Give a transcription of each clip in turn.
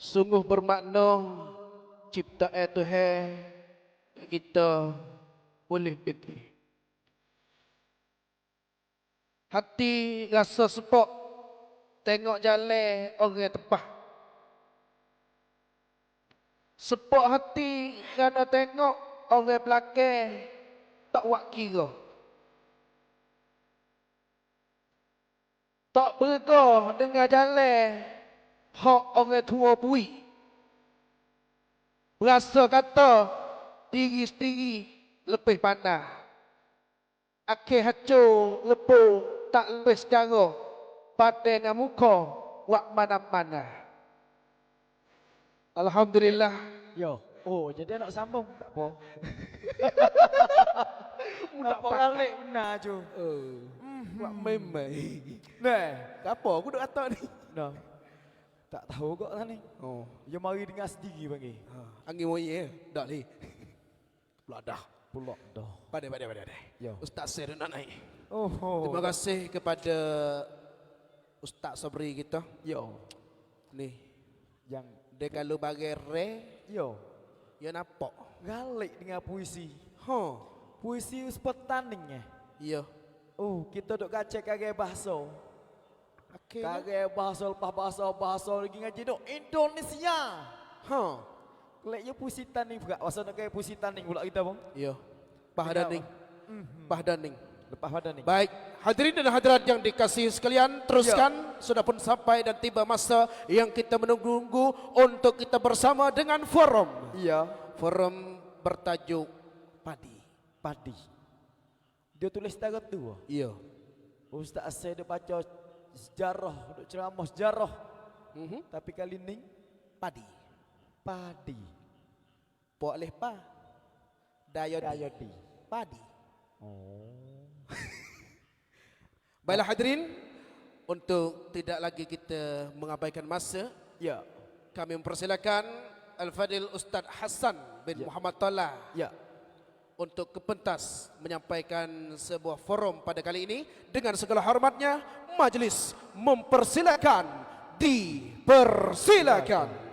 Sungguh bermakna ciptaan Tuhan kita boleh pergi. Hati rasa sepok tengok jalan orang tepah. Sepok hati kerana tengok orang belakang tak buat kira. Tak bergah dengan jalan hak orang tua bui. Berasa kata diri sendiri lebih pandai. Akhir hancur lepuh tak lebih secara pada dengan muka wak mana-mana. Alhamdulillah. Yo, oh jadi nak sambung tak apa. Mudah Apa kali benar cu. Wak memang. Nah, Apa aku dah kata ni? nah. Tak tahu kok lah ni. Oh, Ya mari dengar sendiri bagi. angin moye dak li. Peladah. Pulak dah. Pada. Yo. Ustaz Ser nak naik. Oh. Terima kasih kepada Ustaz Sabri kita. Yo. Ni, Yang dia kalau bagi re, yo. ya nampak. Galik dengan puisi. Ha, Puisi petandingnya. iya. Oh, kita duk kacek kage bahasa. Okey. Kage bahasa lepas bahasa lagi ngaji duk Indonesia. Ha, Lek ya puisi tanding juga. Masa nak kaya puisi tanding pula kita bang. iya. Pahdaning. Pahdaning. Lepas pada ni. Baik, hadirin dan hadirat yang dikasihi sekalian, teruskan. Sudah pun sampai dan tiba masa yang kita menunggu untuk kita bersama dengan forum. Iya. Forum bertajuk padi. Padi. Dia tulis tarat tu. Iya. Ustaz saya dia baca sejarah, duk ceramah sejarah. Mhm. Tapi kali ni Padi. padi. Boleh pa. Dayodi. Dayodi. Padi. Oh. Baiklah hadirin, untuk tidak lagi kita mengabaikan masa, Ya. kami mempersilakan Al-Fadil Ustaz Hassan bin Ya. Muhammad Tallah Ya. untuk ke pentas menyampaikan sebuah forum pada kali ini. Dengan segala hormatnya, majlis mempersilakan, dipersilakan.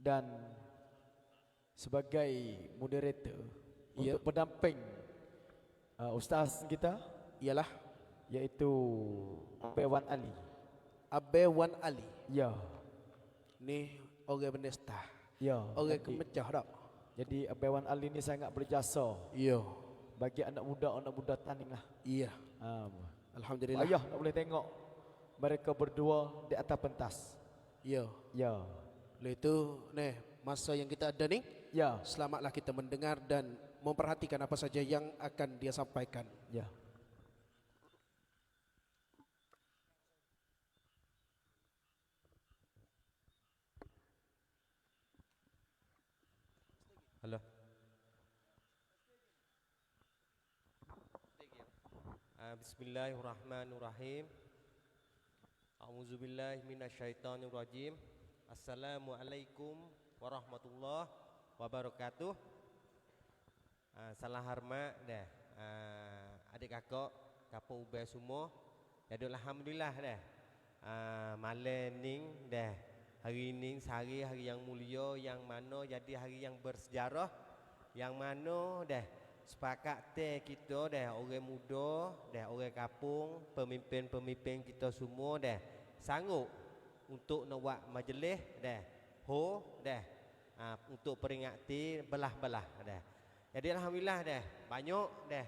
Dan sebagai moderator Ya. untuk pendamping ustaz kita Ialah yaitu Pewan Ali. Abe Wan Ali. Ya. Ni orang bernesta. Ya. Orang Jadi- kemecah tak? Jadi Pewan Ali ni sangat berjasa Iya. bagi anak muda tanding lah. Iya. Alhamdulillah. Ayah nak boleh tengok mereka berdua di atas pentas. Iya. Ya. Oleh itu, masa yang kita ada ni, Ya. selamatlah kita mendengar dan memperhatikan apa saja yang akan dia sampaikan. Ya. Halo. Bismillahirrahmanirrahim. A'udzubillahi minasyaitonirrajim. Assalamualaikum warahmatullahi wabarakatuh. Salam hormat dah. Adik kakak, kapo ubay semua. Jadi alhamdulillah dah. Malam ni dah. Hari ini hari yang mulia, yang mana jadi hari yang bersejarah, yang mana dah sepakat kita dah orang muda, dah orang kampung, pemimpin-pemimpin kita semua dah sanggup untuk nak buat majlis dah dah untuk peringati belah-belah dah. Jadi alhamdulillah dah banyak dah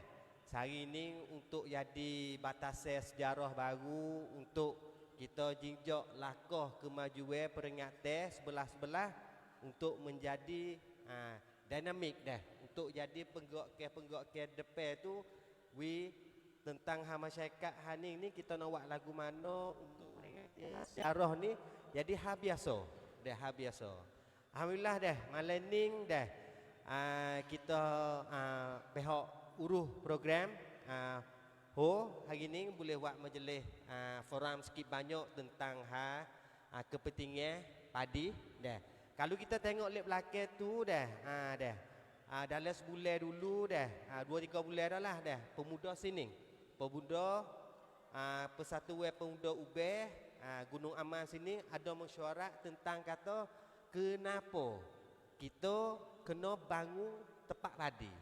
hari ini untuk jadi batasan sejarah baru untuk kita jinjak langkah kemajuan peringatan sebelah-sebelah untuk menjadi dinamik dah untuk jadi penggak depan tu tentang masyarakat hari ni kita nak buat lagu mana untuk sejarah ni jadi biasa alhamdulillah dah malam ni dah kita pihak uruh program hari ni boleh buat majlis forum sikit banyak tentang kepentingan padi dah. Kalau kita tengok lep belakang tu dah, dah. Dalam sebulan dulu dah, 2-3 bulan dah lah dah. Pemuda sini, pemuda Persatuan Pemuda Ubeh Gunung Aman sini ada mesyuarat tentang kata kenapa kita kena bangun tempat padi.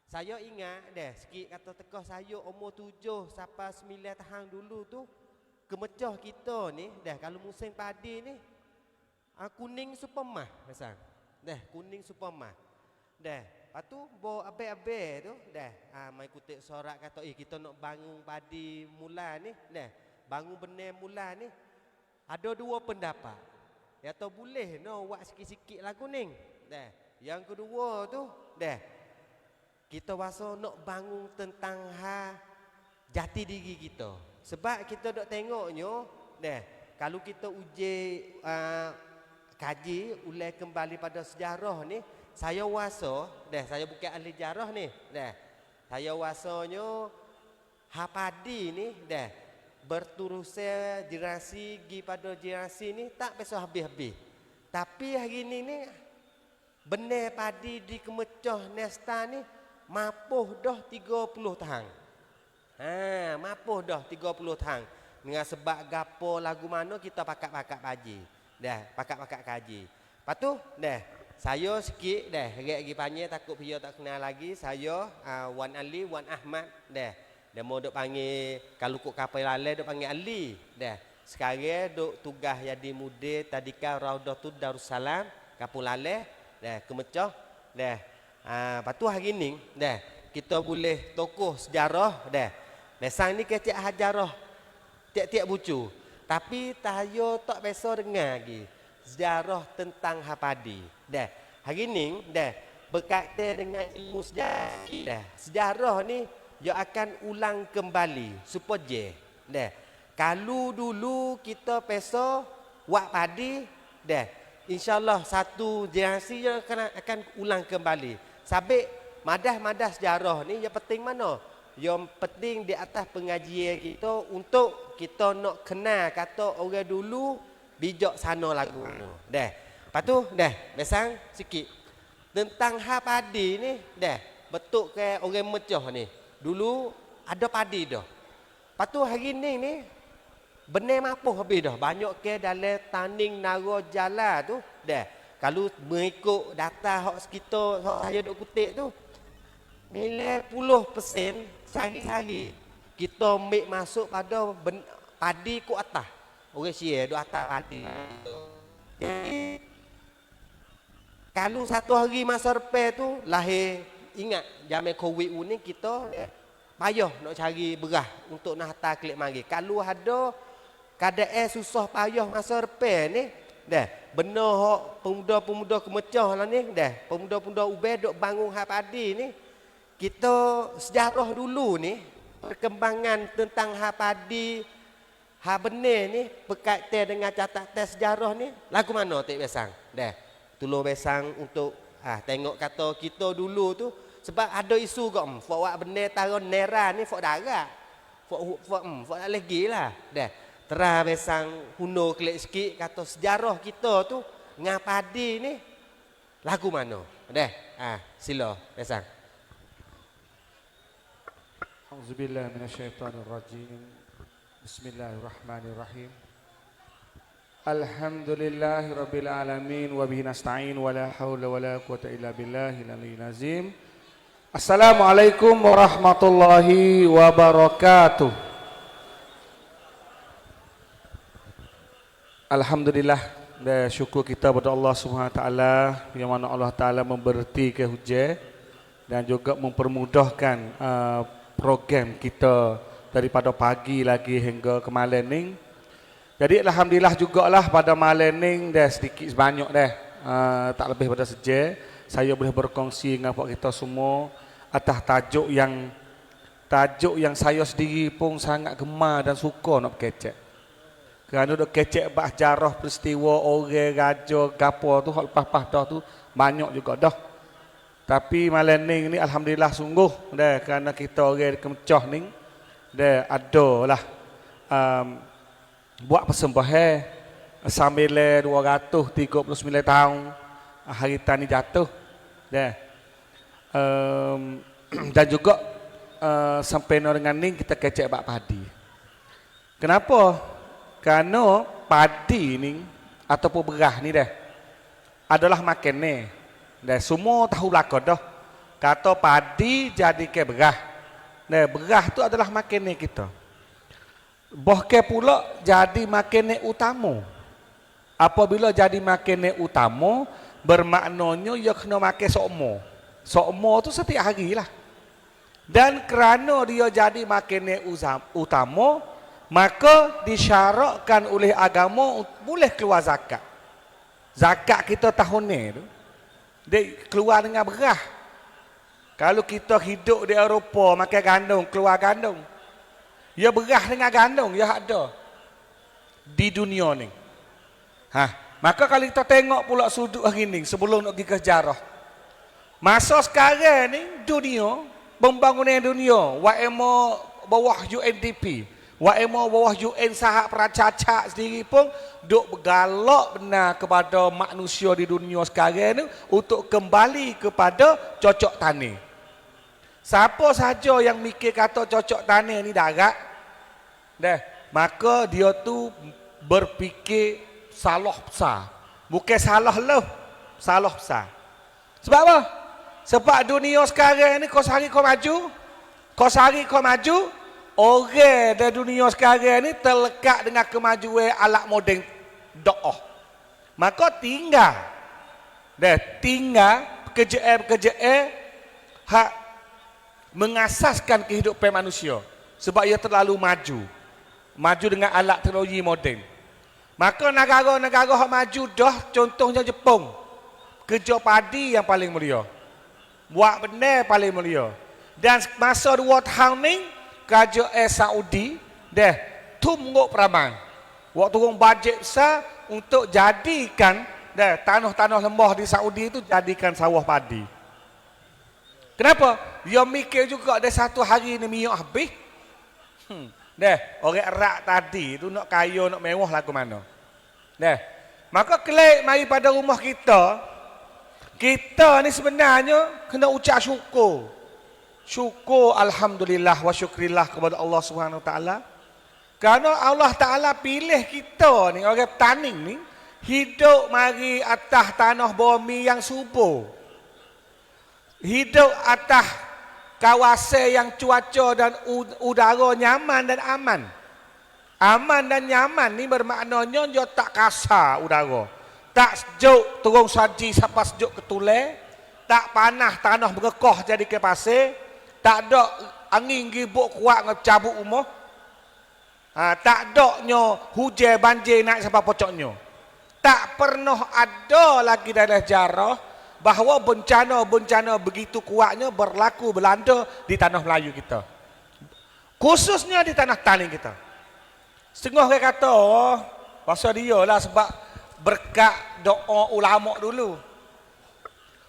Saya ingat dah sikit kata tekah saya umur 7 sampai 9 tahun dulu tu kemecah kita ni dah kalau musim padi ni kuning supermah pasang. Dah kuning supermah. Dah, lepas tu bo abe-abe tu dah mai kutip sorak kata kita nak bangun padi mula ni dah. Bangun benih mula ni ada dua pendapat. Ya tu boleh no buat sikit-sikit lah kuning. Dah. Yang kedua tu dah kita rasa nak bangun tentang jati diri kita. Sebab kita dok tengoknya dah kalau kita uji kaji ulai kembali pada sejarah ni, saya rasa dah saya bukan ahli sejarah ni dah. Saya rasanya padi ni dah berterusan generasi gi pada generasi ni tak biasa habis-habis. Tapi hari ni benih padi di Kemecah Nesta ni mapuh dah 30 tahun. Mapuh dah 30 tahun. Dengan sebab gapo lagu mana kita pakat-pakat kaji. Dah, pakat-pakat kaji. Lepas tu dah saya sikit dah lagi panggil takut dia tak kenal lagi. Saya Wan Ali, Wan Ahmad dah. Dia mau duk panggil kalau kok kapal lalai duk panggil Ali dah. Sekarang duk tugas jadi mudir tadika Raudatul Darussalam Kapul Lalai dah Kemecah dah. Lepas tu hari ni dah kita boleh tokoh sejarah dah. Mesang ni kecik hajarah tiap-tiap bucu. Tapi tayo tak biasa dengar lagi sejarah tentang padi. Dah. Hari ni dah berkaitan dengan ilmu sejarah. Dah. Sejarah ni dia akan ulang kembali supaya dah. Kalau dulu kita biasa buat padi dah. InsyaAllah satu generasi yang akan ulang kembali. Sabik madah-madah sejarah ni yang penting mana? Yang penting di atas pengajian kita untuk kita nak kenal kata orang dulu bijak sana lagu. Dah. Lepas tu dah, besang sikit. Tentang padi ni dah, betul ke orang Mecah ni. Dulu ada padi dah. Lepas tu hari ni benih mapuh habis dah. Banyak ke dalam tanding nara jalan tu dah. Kalau mengikut data hak sekitar hak saya duk kutip tu 90% sehari-hari kita ambil masuk pada padi ku atas. Orang Syiah duk atas padi. Jadi kalau satu hari masa repair tu lahir ingat zaman Covid ni kita payah nak cari beras untuk nak hantar kelip mari. Kalau ada keadaan susah payah masa repair ni dah benar hak pemuda-pemuda Kemecah lah ni dah. Pemuda-pemuda Ubeh duk bangun padi ni. Kita sejarah dulu ni perkembangan tentang padi benih ni berkaitan dengan catatan sejarah ni lagu mana Tek Besang dah tolong Besang untuk tengok kata kita dulu tu sebab ada isu kok buat benih taruh nera ni fok darat fok lagi lah dah terah Besang huno klik sikit kata sejarah kita tu ngah padi ni lagu mana dah sila Besang. Auzubillahi minasyaitonirrajim. Bismillahirrahmanirrahim. Alhamdulillahirabbil alamin wa bihi nasta'in wa la haula wa la quwwata illa billahil aliyyil azim. Assalamualaikum warahmatullahi wabarakatuh. Alhamdulillah, dan syukur kita kepada Allah Subhanahu wa taala yang mana Allah taala memberti ke hujan dan juga mempermudahkan program kita daripada pagi lagi hingga ke malam ni. Jadi alhamdulillah jugalah pada malam ni dah sedikit sebanyak dah tak lebih pada sejam saya boleh berkongsi dengan kita semua atas tajuk yang saya sendiri pun sangat gemar dan suka nak kecek. Kerana dok kecek bah jarah peristiwa orang raja gapo tu hak lepas-lepas dah tu banyak juga dah. Tapi malam ni alhamdulillah sungguh dah kerana kita orang Kemecah ni dah adalah buat persembahan sambil 239 tahun hari tani jatuh deh. Dan juga sampai dengan ni kita kecek bak padi. Kenapa? Kerana padi ni ataupun beras ni dah adalah makan ni. Dah semua tahu belaka dah. Kata padi jadi ke beras. Dah beras tu adalah makan ni kita. Bahkan pula jadi makan ni utama. Apabila jadi makan ni utama, bermaknanya ia kena makan sokmo. Sokmo tu setiap hari lah. Dan kerana dia jadi makan ni utama, maka disyaratkan oleh agama boleh keluar zakat. Zakat kita tahun ni tu dia keluar dengan beras. Kalau kita hidup di Eropah makan gandum, keluar gandum. Ya beras dengan gandum ya ada di dunia ni. Maka kalau kita tengok pula sudut hari ni sebelum nak pergi ke sejarah. Masa sekarang ni dunia, pembangunan dunia, WMO bawah UNDP, WMO bawah UN Sahab Peracacak sendiri pun duk bergalak benar kepada manusia di dunia sekarang ni untuk kembali kepada cocok tani. Siapa saja yang mikir kata cocok tani ni darat, maka dia tu berfikir salah besar. Bukan salah lah, salah besar. Sebab apa? Sebab dunia sekarang ni kau sehari kau maju, orang dari dunia sekarang ni terlekat dengan kemajuan alat moden dakwah. Maka tinggal pekerjaan hak mengasaskan kehidupan manusia. Sebab ia terlalu maju dengan alat teknologi moden. Maka negara-negara yang maju dah, contohnya Jepun, kerja padi yang paling mulia, buat benar paling mulia. Dan masa 2 tahun ni kerajaan Saudi tungguk peraman, waktu turun bajet besar untuk jadikan tanah-tanah lembah di Saudi itu jadikan sawah padi. Kenapa? Dia mikir juga ada satu hari ni minyak habis. Orang erak tadi tu nak kaya, nak mewah lah ke mana. Maka kelak mari pada rumah kita ni sebenarnya kena ucap syukur. Syukur alhamdulillah wa syukrillah kepada Allah Subhanahu taala. Kerana Allah Taala pilih kita ni orang petani ni hidup mari atas tanah bumi yang subur. Hidup atas kawasan yang cuaca dan udara nyaman dan aman. Aman dan nyaman ni bermaknanya dia tak kasar udara. Tak sejuk turun saji sampai sejuk ketulai. Tak panas tanah bergekoh jadi ke pasir. Tak ada angin ribut kuat ngecabut rumah. Tak adanya hujan banjir naik sampai pocoknya. Tak pernah ada lagi dalam sejarah bahawa bencana-bencana begitu kuatnya berlaku berlanda di tanah Melayu kita. Khususnya di tanah tani kita. Setengah orang kata, pasal dia lah sebab berkat doa ulama dulu.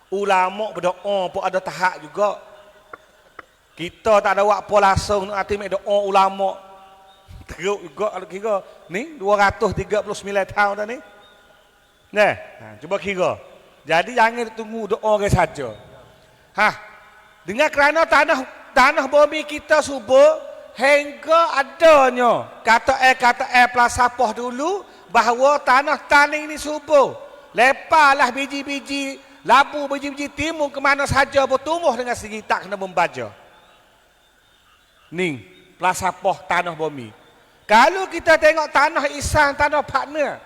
Ulama berdoa pun ada tahap juga. Kita tak ada waktu langsung nak hati doa ulama. Teruk juga kalau kira. Ni 239 tahun dah ni. Cuba kira. Jadi jangan tunggu doa orang saja. Dengan kerana tanah bumi kita subur hingga adanya kata pelasapah dulu bahawa tanah tani ini subur. Lepaslah biji-biji labu, biji-biji timun ke mana saja bertumbuh dengan segi tak kena membaca. Ni pelasapah tanah bumi. Kalau kita tengok tanah isan, tanah partner,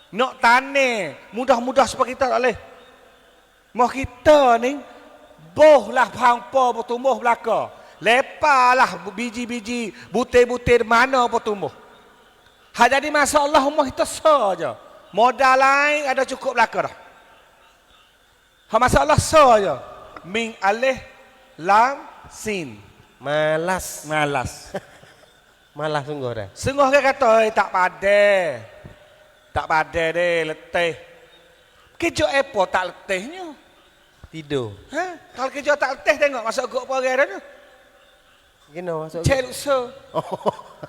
nak tanah mudah-mudah supaya kita tak boleh. Mau kita ni bohlah hampa bertumbuh belaka. Lepaslah biji-biji butir-butir mana bertumbuh. Jadi masalah rumah kita saja. Modal lain ada cukup belaka dah. Masalah saja. Min alif lam sin. Malas. Malas sungguh dah. Sungguh dia kata tak padai. Tak padai deh letih. Kerja apa tak letihnya? Tidur. Kalau kerja tak letih tengok masuk gok orang dah tu. Gino masuk. Cek lusa.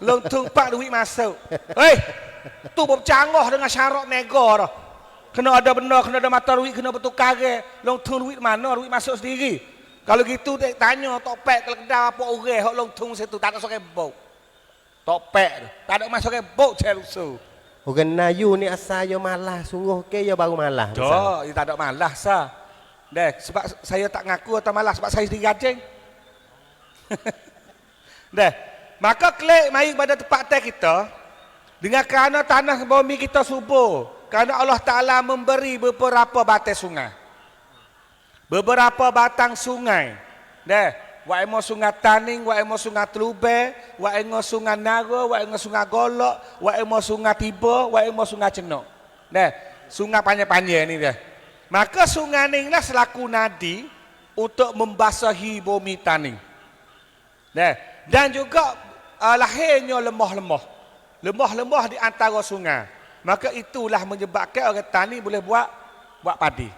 Long tung pak duit masuk. Hei, Tu bercanggah dengan syarat nego dah. Kena ada benda, kena ada mata duit, kena bertukar ke. Long tung duit mana, duit masuk sendiri. Kalau gitu dia tanya topek kalau kedai apa orang hok long tung situ tak ada sokai bau. Topek tu. Tak ada masuk ke bau celusu. Orang Melayu ni asal yo malah sungguh ke yo baru malah. Dah, tak ada malas sah. Deh, sebab saya tak ngaku atau malas sebab saya sendiri gajeng. Deh, maka klik mari pada tempat teh kita dengan kerana tanah bumi kita subur. Kerana Allah Ta'ala memberi beberapa batas sungai. Beberapa batang sungai. Deh, wa emo sungai Taning, wa emo sungai Telube, wa emo sungai Nara, wa emo sungai Golok, wa emo sungai Tiba, wa emo sungai Cenok. Deh, sungai panjang-panjang ni deh. Maka sungai ni lah selaku nadi untuk membasahi bumi Taning. Deh, dan juga lahirnya lemah-lemah. Lemah-lemah di antara sungai. Maka itulah menyebabkan orang tani boleh buat padi.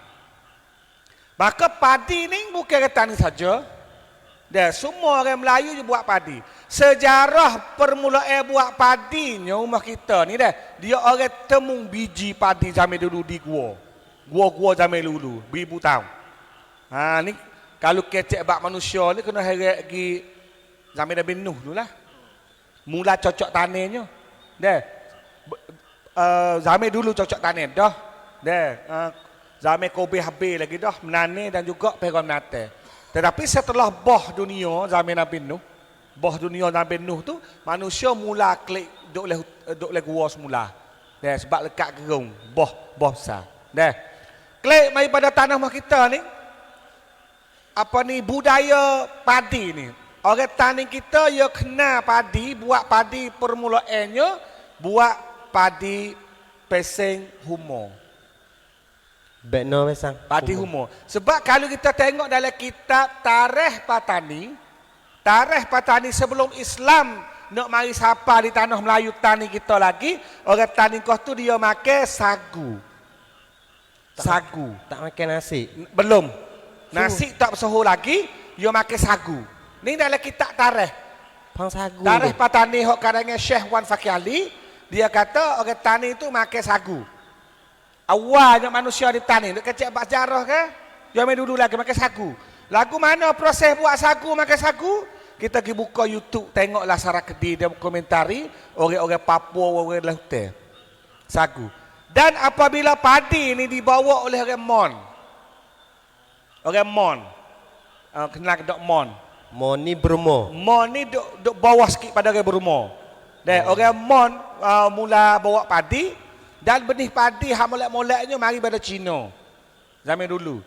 Maka padi ni bukan orang tani saja. Dan semua orang Melayu je buat padi. Sejarah permulaan buat padinya rumah kita ni dah. Dia orang temung biji padi zaman dulu di gua. Gua-gua zaman dulu, beribu tahun. Ha ni kalau kecek bak manusia ni kena heret pergi zaman Nabi Nuh dululah. Mula cocok tanahnya. Dah. Zaman dulu cocok tanah dah. Dah. Zaman Kobe habis lagi dah menanam dan juga peron menate. Tetapi setelah boh dunia zaman Nabi Nuh, boh dunia Nabi Nuh tu manusia mula klik duk le gua semula. Dah sebab lekat gerung, boh besar. Dah. Klik mai pada tanah kita ni. Apa ni budaya padi ni. Orang tani kita ya kena padi, buat padi permulaannya buat padi peseng humor. Bekno mesang. Padi humor. Sebab kalau kita tengok dalam kitab Tarikh Patani sebelum Islam nak mari sapa di tanah Melayu tani kita lagi, orang tani kau tu dia makan sagu. Sagu. Tak makan nasi. Belum. Nasi tak bersuhu lagi, dia makan sagu. Ni dalam kitab Tarikh. Pang sagu. Tarikh Patani hok karangan Syekh Wan Fakih Ali, dia kata orang tani itu makan sagu. Awalnya manusia di tani, duk kecek bak sejarah ke? Zaman dulu lagi makan sagu. Lagu mana proses buat sagu makan sagu? Kita pergi buka YouTube, tengoklah Sarah Kedi dia komentari orang-orang Papua, orang Laute. Sagu. Dan apabila padi ini dibawa oleh orang Mon. Orang Mon. Kenal dok Mon. Mon ni Burma. Mon ni duk bawah sikit pada orang Burma. Dan orang Mon mula bawa padi dan benih padi hak molek-moleknya mari pada Cina. Zaman dulu.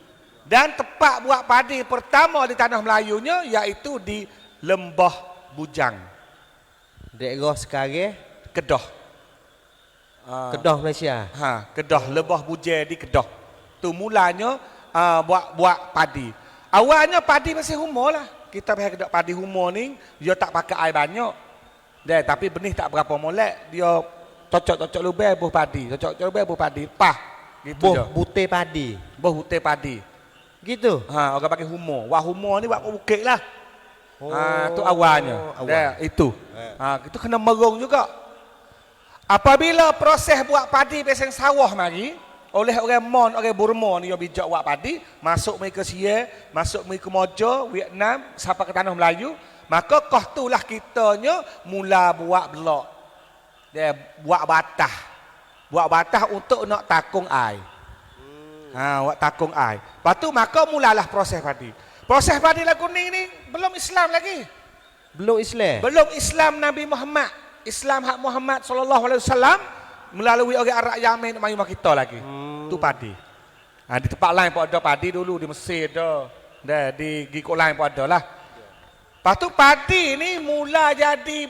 Dan tempat buat padi pertama di tanah Melayunya iaitu di Lembah Bujang. Daerah sekarang Kedah. Kedah Malaysia. Kedah, Lembah Bujang di Kedah. Tu mulanya buat padi. Awalnya padi masih humor lah. Kita pakai kedak padi humor ni, dia tak pakai air banyak. Tapi benih tak berapa molek, dia cocok lubang buah padi, cocok lubang buah padi, pah. Gitu Buah butir padi. Buah butir padi. Gitu. Orang pakai humor. Wah humor ni buat bukit lah. Tu awalnya. Itu. Itu kena merung juga. Apabila proses buat padi peseng sawah mari oleh orang Mon, orang Burma ni yang bijak buat padi, masuk mai ke Sia, masuk mai ke Mojo, Vietnam, sampai ke tanah Melayu, maka kah itulah kitanya mula buat blok. Dia buat batah. Buat batah untuk nak takung air. Buat takung air. Lepas tu maka mulalah proses padi. Proses padi lagu ni belum Islam lagi. Belum Islam. Belum Islam Nabi Muhammad. Islam hak Muhammad sallallahu alaihi wasallam melalui orang Arab Yaman mari kita lagi. Tu padi. Di tempat lain pun ada padi dulu di Mesir dah. Di Gikok lain pun ada lah. Lepas tu padi ni mula jadi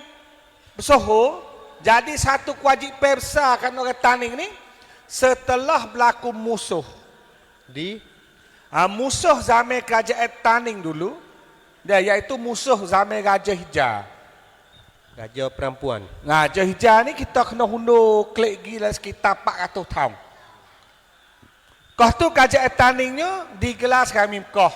bersoho, jadi satu kewajipan besar kan orang tani ni setelah berlaku musuh. Musuh zaman kerajaan Taning dulu, iaitu musuh zaman Raja Hijau. Raja perempuan. Raja Hijau ni kita kena hundur klik gila sekitar 400 tahun. Kau tu kerajaan Taningnya digelar sekarang Mimkah.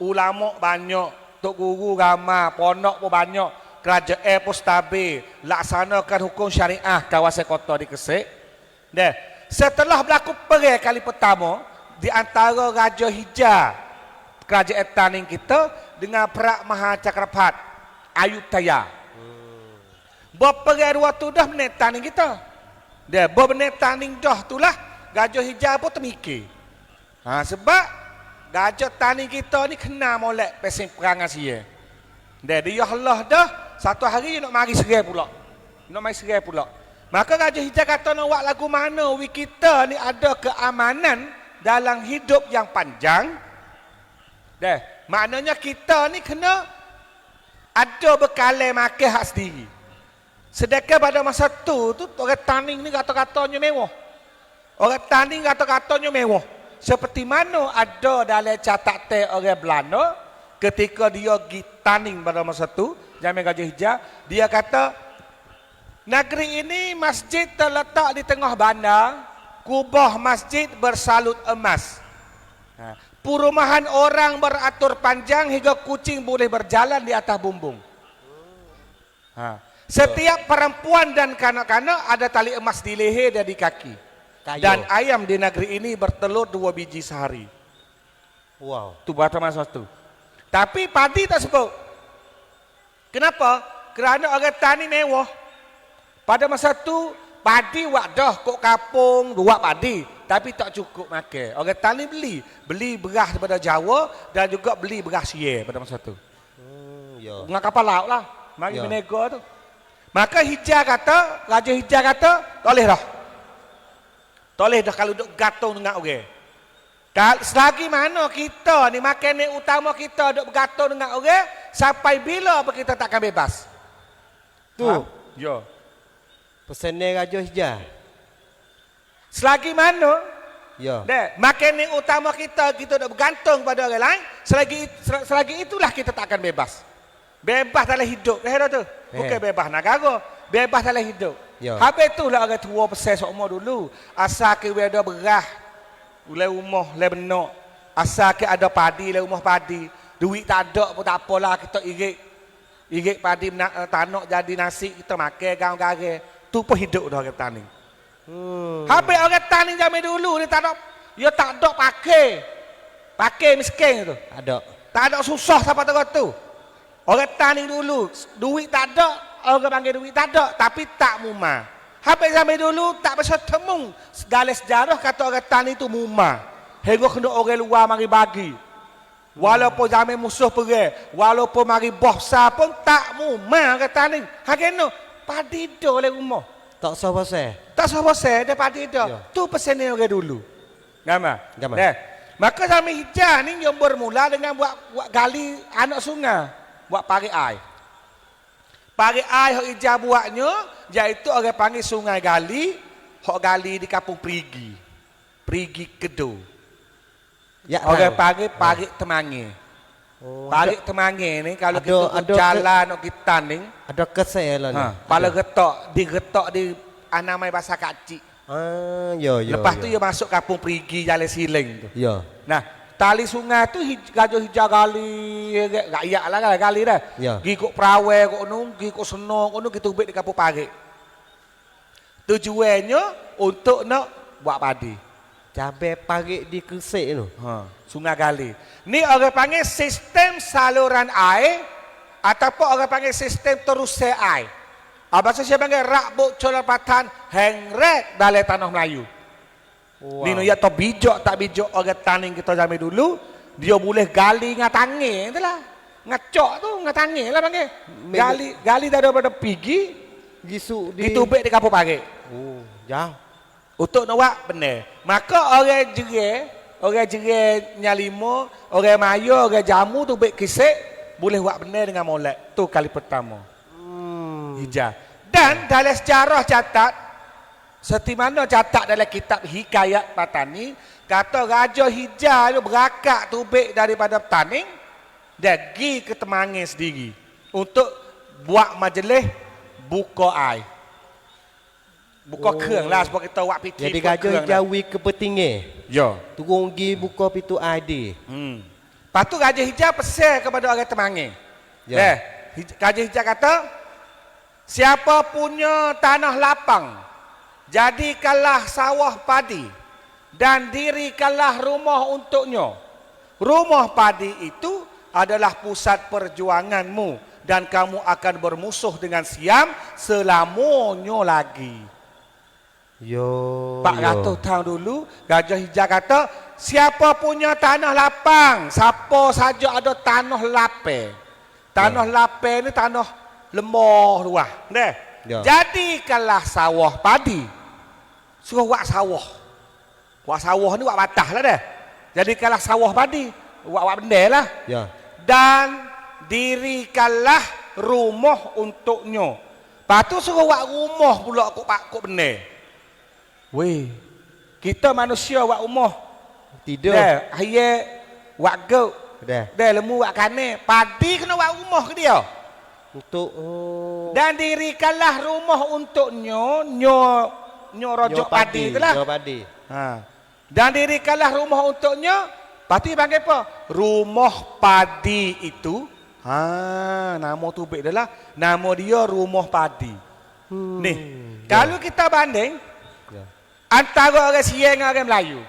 Ulama banyak, tok guru ramai, pondok pun banyak. kerajaan Postabe laksanakan hukum syariah kawasan kota di Kesek. Deh, setelah berlaku perang kali pertama di antara Raja Hijau kerajaan Taning kita dengan Perak Mahacakrapat Ayutthaya. Berperang dua tu dah benar Taning kita. Deh, benar Taning dah tulah Raja Hijau pun termikir. Sebab Raja Taning kita ni kena molek pesing perangan sia. Dia Allah dah satu hari nak mari serai pula. Nak mari serai pula. Maka Raja Hijau kata nak buat lagu mana kita ni ada keamanan dalam hidup yang panjang. Maknanya kita ni kena ada bekalai makan hak sendiri. Sedangkan pada masa tu orang Taning ni kata-katanya mewah. Orang Taning kata-katanya mewah. Seperti mana ada dalam catatan orang Belanda ketika dia pergi Taning pada masa itu, zaman Raja Hijau, dia kata negeri ini masjid terletak di tengah bandar, kubah masjid bersalut emas. Perumahan orang beratur panjang hingga kucing boleh berjalan di atas bumbung. Setiap perempuan dan kanak-kanak ada tali emas di leher dan di kaki. Dan ayam di negeri ini bertelur 2 biji sehari. Wow. Itu pada masa itu. Tapi padi tak sebut. Kenapa? Kerana orang tani mewah. Pada masa itu padi wadah kok kapung buat padi, tapi tak cukup makan. Orang tani beli beras daripada Jawa dan juga beli beras sia pada masa itu. Dengan kapal laut lah. Mari berniaga tu. Maka Raja Hijau kata, toleh dah kalau duk gatung dengan orang. Selagi mana kita ni makan ni utama kita duk bergatung dengan orang, sampai bila apa kita takkan bebas? Tu. Ya. Pesanan Raja Hijau. Selagi mana? Ya. Makan ni utama kita duk bergantung pada orang lain, selagi itulah kita takkan bebas. Bebas dalam hidup. Tu. Bukan bebas negara, bebas dalam hidup. Ya. Habis itulah orang tua pesan seumur dulu. Asal ke ada beras, ulai rumah, ulai benak. Asal ke ada padi, ulai rumah padi. Duit tak ada pun tak apalah, kita irit padi tanak jadi nasi, kita makan gang-gang. Tu pun hidup dah orang tani. Habis orang tani zaman dulu, dia tak ada pakai miskin tu. Ada. Tak ada susah siapa tu. Orang tani dulu, duit tak ada. Orang panggil duit tak ada, tapi tak mumah. Habis zaman dulu tak bisa temu. Dalam sejarah kata orang tani itu mumah. Hingga kena orang luar mari bagi. Walaupun zaman musuh perang, walaupun mari bohsa pun tak mumah orang tani. Hakeno padi dah oleh rumah. Tak sah pasal. Tak sah pasal dia padi dah. Ya. Tu pesan orang dulu. Gama. Gama. Maka zaman Hijau ni yang bermula dengan buat gali anak sungai, buat parit air. Parit air hok Hijau buatnya, iaitu orang panggil Sungai Gali, hok gali di kampung Perigi. Perigi Kedo. Ya, orang panggil parit Temangi. Parit Temangi ni kalau kita jalan nak kita ni, ada kesel lah ni. Pala digetok di anamai bahasa kacik. Ya. Lepas tu dia masuk kampung Perigi Jalan Siling tu. Ya. Nah, tali sungai tu Raja Hijau gali, rakyat lah kan gali dah. Ya. Gi kok Perawai kok nu, gi kok Senong kok nu kita ubek di kampung Parit. Tujuannya untuk nak buat padi. Cabai parit di Kesek tu. Sungai Gali. Ni orang panggil sistem saluran air ataupun orang panggil sistem terusai air. Bahasa saya panggil rakbuk colapatan hengrek dalam tanah Melayu. Wow. Ni ya to bijak tak bijak orang tani kita zaman dulu, dia boleh gali dengan tangan itulah. Ngacok tu dengan tangan lah panggil. Gali daripada pigi Gisu di ditubik di kampung Parit. Jauh. Untuk nak buat benar. Maka orang jerai nyalimo, orang maya, orang jamu tu baik kisik boleh buat benar dengan molek. Tu kali pertama. Hijau. Dan dalam sejarah catat, seperti mana catat dalam kitab Hikayat Patani, kata Raja Hijau itu berakak tubik daripada Taning dan pergi ke Temangin sendiri untuk buat majlis buka air. Buka kerang lah sebab kita buat fikir. Jadi Raja Hijau ke Petinggi. Ya. Turun pergi buka pintu ID. Lepas tu Raja Hijau pesan kepada orang Temangin. Ya. Kaji hijab kata, siapa punya tanah lapang, jadikanlah sawah padi dan dirikanlah rumah untuknya. Rumah padi itu adalah pusat perjuanganmu dan kamu akan bermusuh dengan Siam selamanya lagi. Yo. 400 tahun dulu Gajah Hijau kata, siapa punya tanah lapang, siapa saja ada tanah lapang. Tanah lapang ni tanah lemah luah. Ya. Jadikanlah sawah padi. Suruh buat sawah. Buat sawah ni buat batah lah dah. Jadikanlah sawah padi. Buat benda lah. Ya. Dan dirikanlah rumah untuknya. Lepas tu suruh buat rumah pula kok benda. Weh, kita manusia buat rumah. Tidur. Dah, ayah buat gok. Dah. Dah, lembu buat kane. Padi kena buat rumah ke dia. Untuk Dan dirikanlah rumah untuknya. Nyo rojok padi itulah. Nyo padi. Ha. Dan dirikanlah rumah untuknya. Pasti panggil apa? Rumah padi itu. Nama tu baik dah lah. Nama dia rumah padi. Nih, kalau kita banding Ya. antara orang Siam dengan orang Melayu.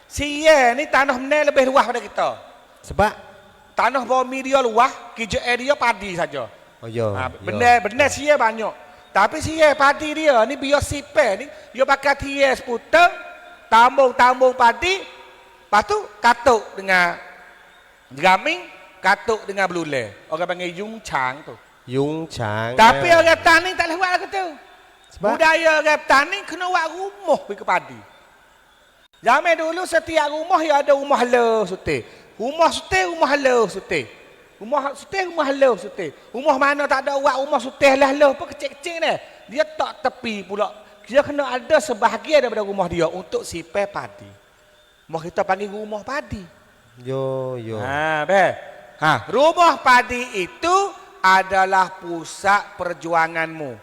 Siam ni tanah menel lebih luas pada kita. Sebab Tanah bumi dia luas, kerjaan dia padi saja. oh ya. Benar Siam banyak. Tapi Siam padi dia ni biar sipel ni, dia pakai tias puteng, tambung padi, lepas tu katuk dengan gaming, katuk dengan belulai. Orang panggil yung chang tu. Yung Chang. Tapi orang tani tak boleh buat lagu tu. Sebab? Budaya orang tani kena buat rumah pergi ke padi. Zaman dulu setiap rumah ya ada rumah hala sutih. Rumah sutih, rumah hala sutih. Rumah sutih, rumah hala sutih. Rumah mana tak ada buat rumah sutih lah apa kecil-kecil ni. Dia tak tepi pula. Dia kena ada sebahagian daripada rumah dia untuk sipel padi. Mau kita panggil rumah padi. Yo. Rumah padi itu adalah pusat perjuanganmu.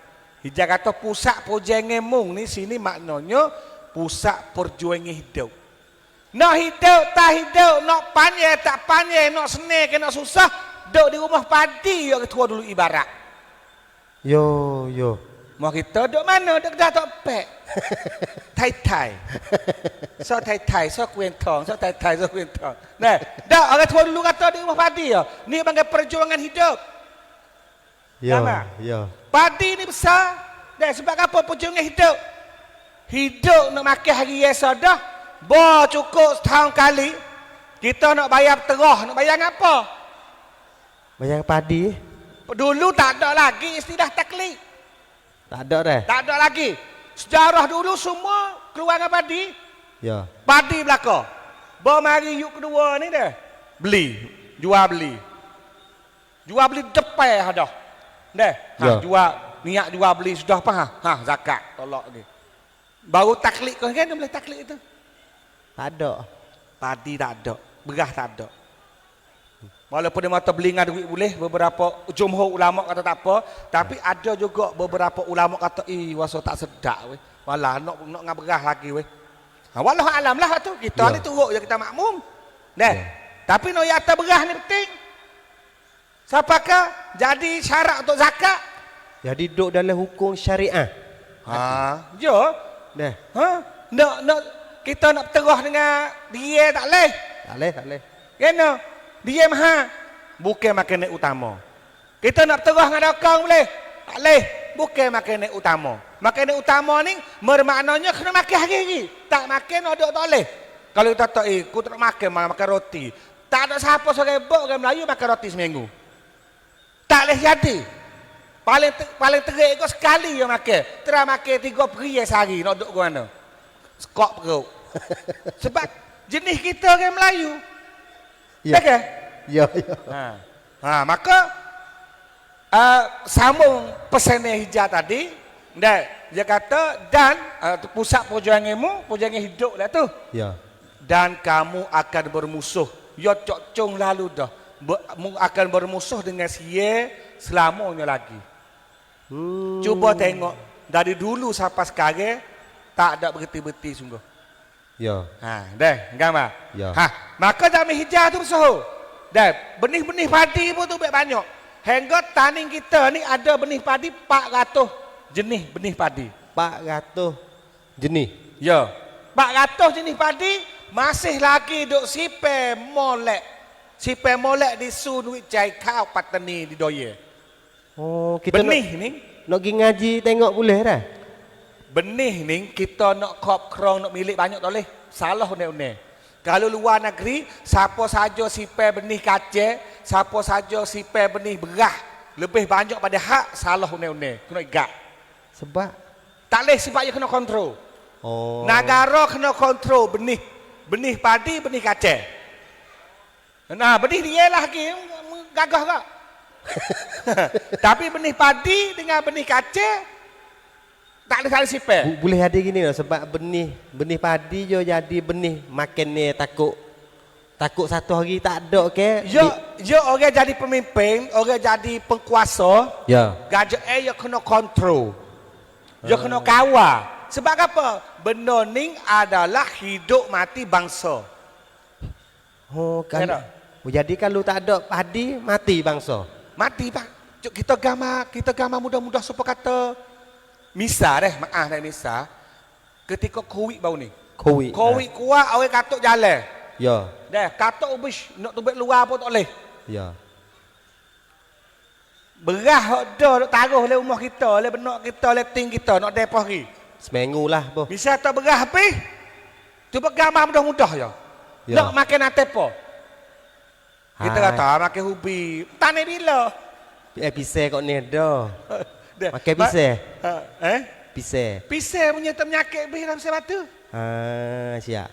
Hijau kata pusat perjuanganmu ni sini maknanya pusat perjuangan hidup. Nak hidup, tak hidup, nak panjang, tak panjang, nak senang ke nak susah, duduk di rumah padi yang ketua dulu ibarat. Yo. Mau kita duduk mana? Duduk dah tak pek. Tai. So tai, so kuentong, so tai, so kuentong. Nah, dah orang tua dulu kata di rumah padi ya. Ni panggil perjuangan hidup. Yo. Padi ni besar. Dan sebab apa perjuangan hidup? Hidup nak makan hari biasa dah. Bo cukup setahun kali. Kita nak bayar terah, nak bayar apa? Bayar padi. Dulu tak ada lagi istilah taklid. Tak ada dah. Tak ada lagi. Sejarah dulu semua keluarga padi. Ya. Padi belaka. Bo mari yuk kedua ni dah. Beli, jual beli. Jual beli depan dah. Dah. Ya. Niat jual beli sudah apa? Zakat tolak ni. Baru taklid kau kan boleh taklid itu. Tak ada. Padi tak ada, beras tak ada. Walaupun dia mata beli dengan duit boleh, beberapa jumhur ulama kata tak apa, tapi ada juga beberapa ulama kata, wasa tak sedap weh. Walah nak dengan beras lagi weh. Walau alam lah tu, kita ni turut je kita makmum. Dah. Tapi no ya atas beras ni penting. Siapakah jadi syarat untuk zakat? Jadi duduk dalam hukum syariah. Ya. Dah. Nak kita nak terah dengan dia tak leh. Tak leh. Kena dia maha bukan makanan utama. Kita nak terah dengan dokang boleh? Tak leh. Bukan makanan utama. Makanan utama ni bermaknanya kena makan hari-hari. Tak makan ada tak leh. Kalau kita tak aku tak makan malah makan roti. Tak ada siapa serebok orang Melayu makan roti seminggu. Tak leh jadi. Paling terik kau sekali yang makan. Terus makan 3 peri sehari nak duduk ke mana? Skop perut. Sebab jenis kita orang Melayu. Ya. Tak ke? Ya. Maka sambung pesan hijau tadi. Dan dia kata dan pusat perjuanganmu, perjuangan hidup lah tu. Ya. Dan kamu akan bermusuh. Ya cok-cong lalu dah. Akan bermusuh dengan Siam selamanya lagi. Cuba tengok dari dulu sampai sekarang tak ada berhenti-berhenti sungguh. Ya. Dah, gambar. Ya. Maka zaman hijau tu bersuhu. Dah, benih-benih padi pun tu banyak. hingga taning kita ni ada benih padi 400 jenis benih padi. 400 jenis. Ya. 400 jenis padi masih lagi duk sipai molek. Sipai molek di Sun Wit Jai Kau Patani di Doye. Oh, kita benih ni nak pergi ngaji tengok boleh dah. benih ni kita nak kop krong nak milik banyak tak boleh. Salah une-une. Kalau luar negeri, siapa saja sipai benih kacang, siapa saja sipai benih berah lebih banyak pada hak, salah une-une. Kena igak. Sebab Tak boleh sebab dia kena kontrol. oh. Negara kena kontrol benih. Benih padi, benih kacang. Nah, benih dia lah lagi gagah tak? Tapi benih padi dengan benih kacang tak ada saling sipai. Boleh ada gini lah sebab benih padi je jadi benih makan ni takut satu hari tak ada ke. Ya orang jadi pemimpin, orang jadi penguasa, Ya. gajah dia kena kontrol. Dia kena kawal. Sebab apa? Benda ni adalah hidup mati bangsa. Oh, kan. Kenapa? Oh, jadi kalau tak ada padi mati bangsa. Mati pak. Cuk, kita gambar mudah-mudah supaya kata misal maaf misal. Ketika Covid bau ni. Covid. Covid kuat orang katuk jalan. Ya. Dah katuk ubis nak tubik luar pun tak boleh. Ya. Berah hok dah nak taruh le rumah kita, le benak kita, le ting kita nak depoh hari. Seminggu lah boh. Misal tak berah habis. Cuba gambar mudah-mudah je. Ya. Nak makan atepo. Kita Hai. kata makan ubi. Tani bila? Pisai kau ni dah. Dah. Makan pisai. Pisai. Pisai punya penyakit bis dalam pisai batu. Siap.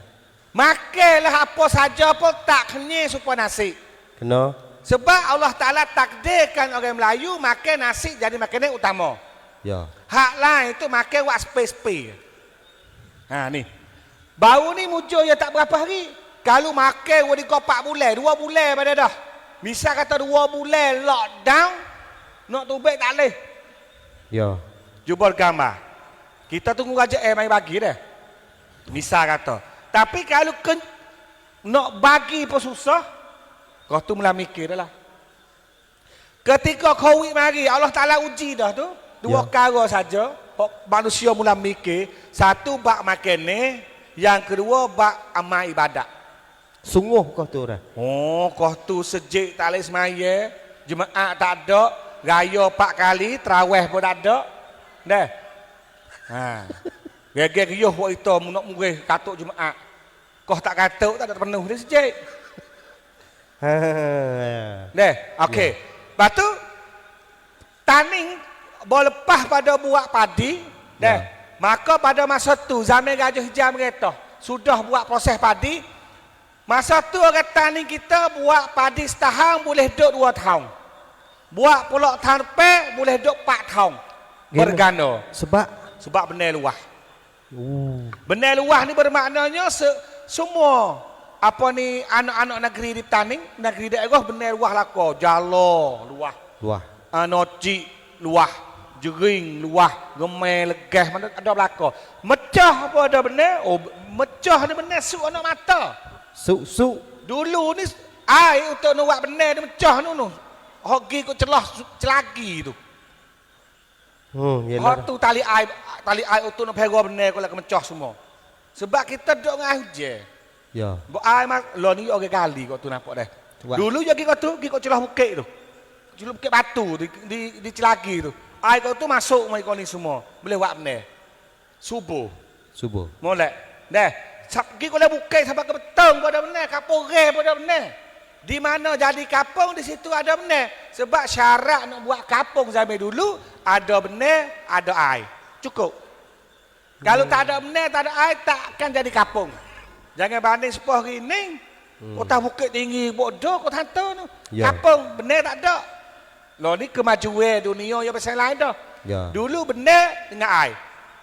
Makanlah apa saja pun tak kenyang supaya nasi. Kena. Sebab Allah Ta'ala takdirkan orang Melayu makan nasi jadi makanan utama. Ya. Hak lain itu makan wak space. Ha ni. Baru ni muncul ya tak berapa hari. Kalau makan wadi kau 4 bulan, 2 bulan pada dah. Misal kata 2 bulan lockdown, nak tubik tak boleh. Ya. Jubal gambar. Kita tunggu raja mai bagi dah. Misal kata. Tapi kalau nak bagi pun susah, kau tu mula mikir dah lah. Ketika Covid mari, Allah Ta'ala uji dah tu. 2 perkara saja. Manusia mula mikir. Satu, bak makan ni. Yang kedua, bak amal ibadat. Sungguh kau tu dah. Oh, kau tu sejik tak boleh semaya. Jemaah tak ada. Raya 4 kali. Terawih pun tak ada. Dah. Ha. Gaya-gaya buat itu nak murih katuk jemaah. Kau tak katuk tak ada penuh dia sejik. Dah. Okey. Lepas tu taning berlepas pada buat padi. Dah. Maka pada masa tu zaman Gajah Hijau mereka sudah buat proses padi. Masa tu orang tani kita buat padi setahun boleh duduk 2 tahun. Buat pulak tahun lepas boleh duduk 4 tahun. Berganda. Sebab benar luah. Benar luah ni bermaknanya semua apa ni anak-anak negeri di Taning, negeri daerah benar luah lako. Jalo luah. Noci luah. Jering luah. Gemai legah mana ada belaka. Mecah apa ada benar? Oh, mecah ni benar suk anak mata. Suk. Dulu ni air untuk nak buat benar ni mecah nu. Hoki kau celah celagi tu. Hot tu tali air untuk nak pergi benar kau lah mecah semua. Sebab kita duduk dengan hujan. Ya. Buat air mak lo ni orang kali kau tu nampak dah. Dulu je kau tu, kau celah bukit tu. Celah bukit batu di celagi tu. Air kau tu masuk mai kau ni semua. Boleh buat benar. Subuh. Molek. Dah. Pergi kau lah bukit sampai ke betong pun ada benar. Kapung re pun ada benar. Di mana jadi kapung di situ ada benar. Sebab syarat nak buat kapung zaman dulu ada benar, ada air. Cukup. Kalau tak ada benar, tak ada air, takkan jadi kapung. Jangan banding sepuh hari ni. Kota bukit tinggi bodoh kau hantar tu. Kapung benar tak ada. Lo ni kemajuan dunia yang pasal lain dah. Dulu benar dengan air.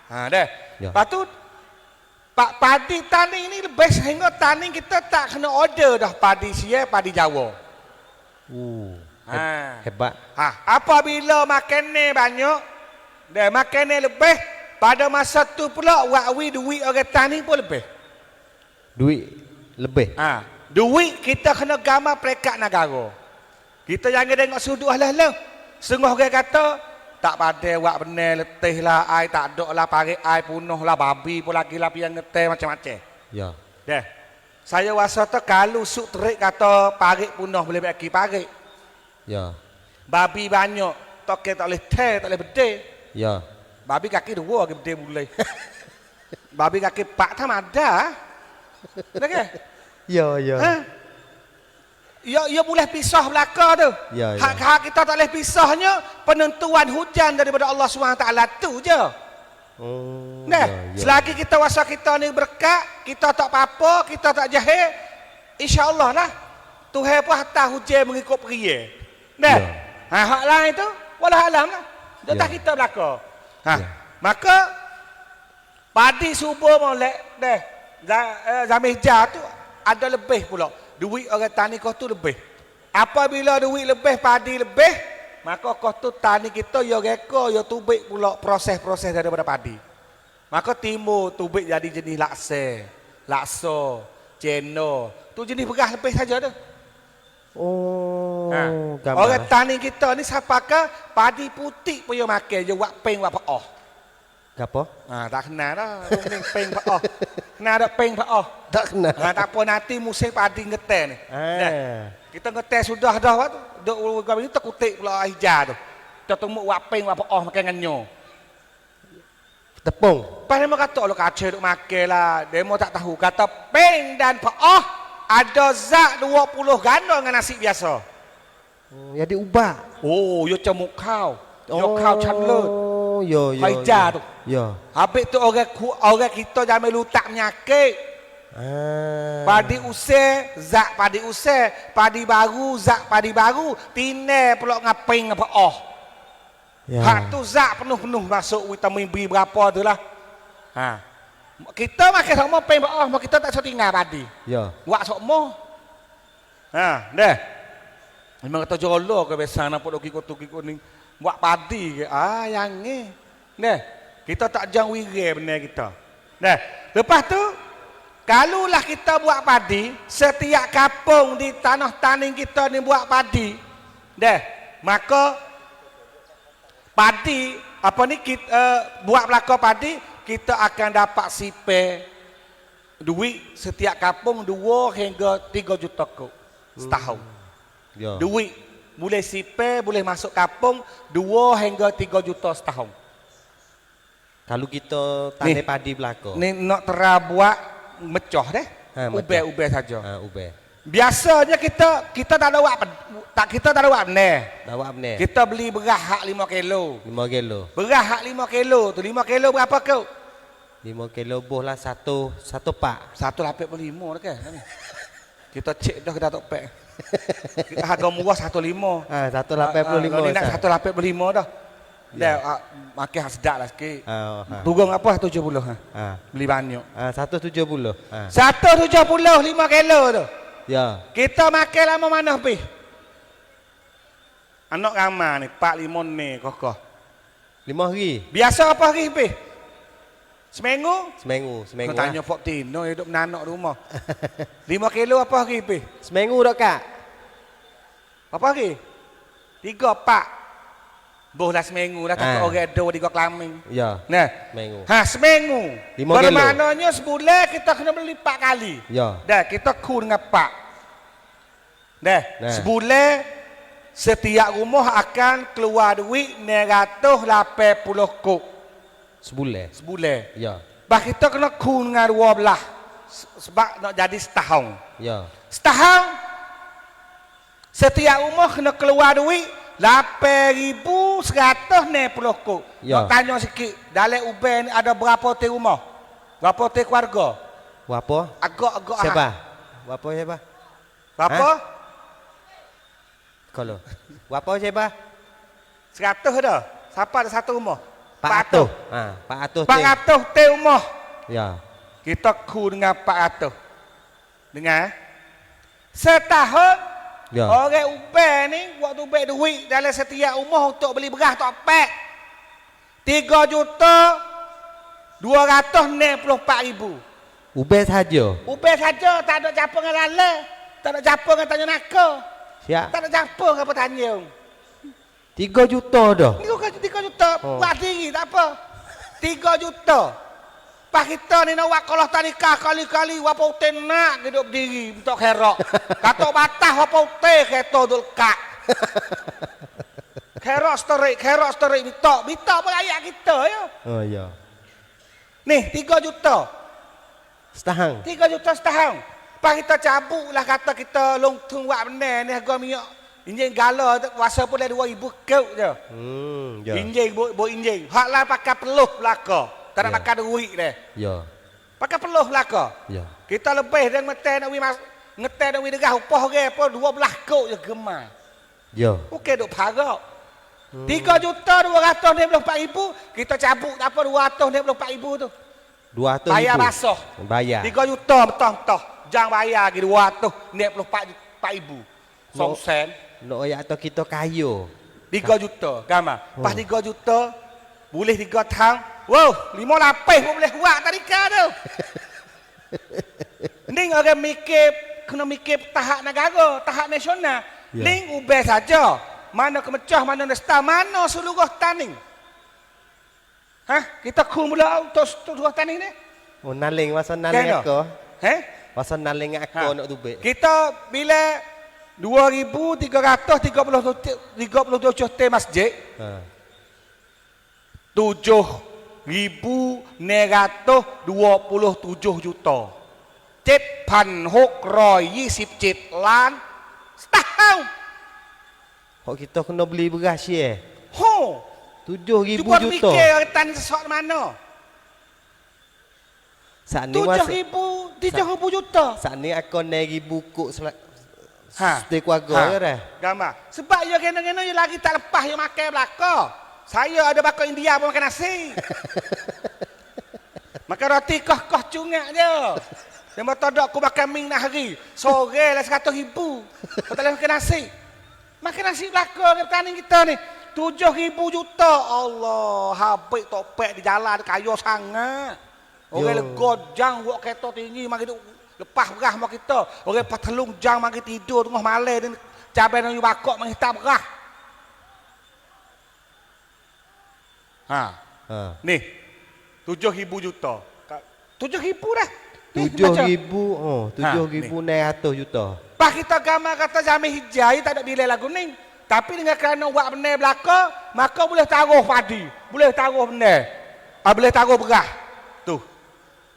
Ha dah. Lepas tu Pak padi tani ini lebih sehingga tani kita tak kena order dah padi Sia, padi Jawa. Hebat. Apabila makan ni banyak, dah makan ni lebih, pada masa tu pula duit orang tani pun lebih. Duit lebih. Duit kita kena gambar perekat negara. Kita jangan tengok sudut lah. Sengah orang kata, tak pada buat benar letih lah, ai tak ada lah, parik ai punuh lah, babi pun lagi lah yang ngeteh macam-macam. Ya. Deh. Saya rasa tu kalau suk terik kata parik punuh boleh bagi parik. Ya. Babi banyak, toke tak boleh teh, tak boleh bedeh. Ya. Babi kaki dua ke bedeh boleh. Babi kaki pak tam ada. Dah ke? Ya, ya. Ha? Ya boleh pisah belaka tu. Ya, ya. Hak kita tak boleh pisahnya penentuan hujan daripada Allah SWT tu je. Oh. Nah, ya, ya. selagi kita rasa kita ni berkat, kita tak apa-apa, kita tak jahil, insya-Allah lah Tuhan pun hantar hujan mengikut peria. Nah, Ya. hak lain tu walau alam lah. Dah Ya. kita belaka. Ha, Ya. maka padi subuh molek deh. Zaman hijau tu ada lebih pula. Duit orang tani kau tu lebih. Apabila duit lebih, padi lebih, maka kau tu tani kita ya reka, ya tubik pula proses-proses daripada padi. Maka timbul tubik jadi jenis laksa, ceno. Tu jenis beras lebih saja tu. Oh, gambar. Orang tani kita ni siapakah padi putih pun dia makan, dia buat peng buat paoh. Gapo? Tak kenal dah. Ni peng paoh. Kenal dak peng paoh? Tak kenal. Tak apa nanti musim padi ngeteh ni. Ah. Kita ngeteh sudah dah waktu. Duk kami ni terkutik pula hijau tu. Kita temu buat peng buat paoh makan nganyo. Tepung. Pas dia kata lo kacau duk makan lah. Demo tak tahu kata peng dan paoh ada zat 20 ganda dengan nasi biasa. Oh, ya diubah. Oh, yo cemuk kau. Yo kau canlut. Oh, yo yo. Hijau tu. Ya. Habis tu orang kita jangan lutak penyakit. Ah. Padi usai, zat padi usai, padi baru, zat padi baru, tine pula ngaping apa Ya. Hak tu zat penuh-penuh masuk vitamin B berapa tu lah. Ha. Kita makan sama peng apa kita tak tinggal padi. Ya. Buat sokmo. Ha, deh. Memang kata jolo ke biasa nak podok ikut ni buat padi ke. Yang ni. Deh. Kita tak jang wire benar kita. Nah, lepas tu kalulah kita buat padi, setiap kampung di tanah tani kita ni buat padi. Dah, maka padi apa ni kita buat belaka padi, kita akan dapat sipe duit setiap kampung 2 hingga 3 juta kok setahun. Ya. Duit boleh sipe, boleh masuk kampung 2 hingga 3 juta setahun. Kalau kita tanda padi belaka. Ni nak buat mecah deh. Ha, mecah. Ube saja. Ha, ubah. Biasanya kita tak ada buat kita tak ada buat benar. Dapat benar. Kita beli beras hak 5 kilo. 5 kilo. Beras hak 5 kilo tu 5 kilo berapa kau? 5 kilo boh lah satu pak. 185 dah kan. Kita cek dah kita tak pek. Harga murah 15. Ah, 185. Ni nak 185 dah. Dah makan hak sedap lah sikit. Turun apa 70 ha. Beli banyak. 170. 175 kilo tu. Ya. Kita makan lama mana pi? Anak ramai ni 4-5 ni kokoh. 5 hari. Biasa apa hari pi? Seminggu? Seminggu Kau lah. tanya Pok Tino hidup menanak di rumah. 5 kilo apa hari pi? Seminggu dah kak. Apa hari? 3, 4. Boh dah seminggu dah tak orang ada di kau kelamin. Ya. Nah, Seminggu. seminggu. 5 kilo. Bermaknanya sebulan kita kena beli 4 kali. Ya. Dah kita kun dengan 4. Dah, Nah. sebulan setiap rumah akan keluar duit 980 kok Sebulan. sebulan. Ya. Bah kita kena kun dengan 12 sebab nak jadi setahun. Ya. Setahun setiap rumah kena keluar duit 8,160 kok. Ya. Nak tanya sikit, dalam Uban ni ada berapa hotel rumah? Berapa hotel keluarga? Berapa? Agak-agak Siapa? Berapa siapa? Berapa? Kalau. Berapa siapa? 100 dah. Siapa ada satu rumah? 400. 400. 400 hotel rumah. Ya. Kita ku dengan 400. Dengar? Setahun Ya. orang Uban ni waktu ubek duit dalam setiap rumah untuk beli beras tak pek. 3,264,000. Ubah saja. Uban saja tak ada capung dengan lala. Tak ada capung dengan tanya naka. Siap. Tak ada campur apa tanya. 3 juta dah. Ni kau 3 juta Oh. buat diri tak apa. 3 juta. Pak kita ni nak buat kalau tak nikah kali-kali apa utek nak hidup diri untuk kerok. Kata batas apa utek kereta dul kak. Kerok story minta pun ayat kita ya. Oh ya. Ni 3 juta. Setahang. 3 juta setahun. Pak kita cabut lah kata kita longtung buat benar ni harga minyak. Injing gala kuasa pun dah 2,000 kau je. Ya. Injing bo injing. Hak lah pakai peluh belaka. Tak nak Ya. pakai duit deh. Ya. Pakai peluh belaka. Ya. Kita lebih dan ngetek nak ngetek nak degah upah ke apa 12 kau je gemar. Ya. Okey duk parok. 3 juta 294,000 kita cabut apa 294,000 tu. 200 Bayar ribu. basah. Bayar. 3 juta betul-betul. Jangan bayar lagi 294,000. No. Sen. Nak ayat atau kita kaya. 3 juta. Gambar. Pas 3 juta boleh 3 tahun. Wow, 5 lapis pun boleh buat tadika tu. Ning orang mikir kena mikir tahap negara, tahap nasional. Ya. Ning ubah saja. Mana kemecah, mana nesta, mana seluruh taning. Hah? Kita ku mula untuk seluruh taning ni? Oh naling masa naling Kena. aku. Heh? Masa naling aku nak tubik. Kita bila 2,337 te masjid, Ha. 7,927 juta. 7,627 ล้าน setahun. Kok kita kena beli beras ye? Ho, 7,000 cuba juta. fikir tan sesok mana? Saat ni masa 7,000 juta. saat ni aku naik buku Ha. setiap keluarga ya dah. Gambar. Sebab dia kena-kena dia lagi tak lepas dia makan belaka. Saya ada bakal India pun makan nasi. Makan roti koh-koh cungak je. Dia mata dak aku makan mie nak hari. Sore lah 100,000. Kau tak boleh makan nasi. Makan nasi belaka ke petani kita ni. 7,000 juta. Allah, habis topek di jalan kaya sangat. Orang legojang buat kereta tinggi mari duk lepas beras mak kita. Orang patelung jang mari tidur tengah malam ni cabai nang bakok mari hitam beras. Ha, Ha. ni 7,000 juta. 7,000 dah. Ni baca. 7,000 7,900 juta. Pas kita gambar kata Jamil Hijai tak ada nilai lagu ni. Tapi dengan kerana buat benar belaka, maka boleh taruh padi, boleh taruh benar. Boleh taruh beras. Tu.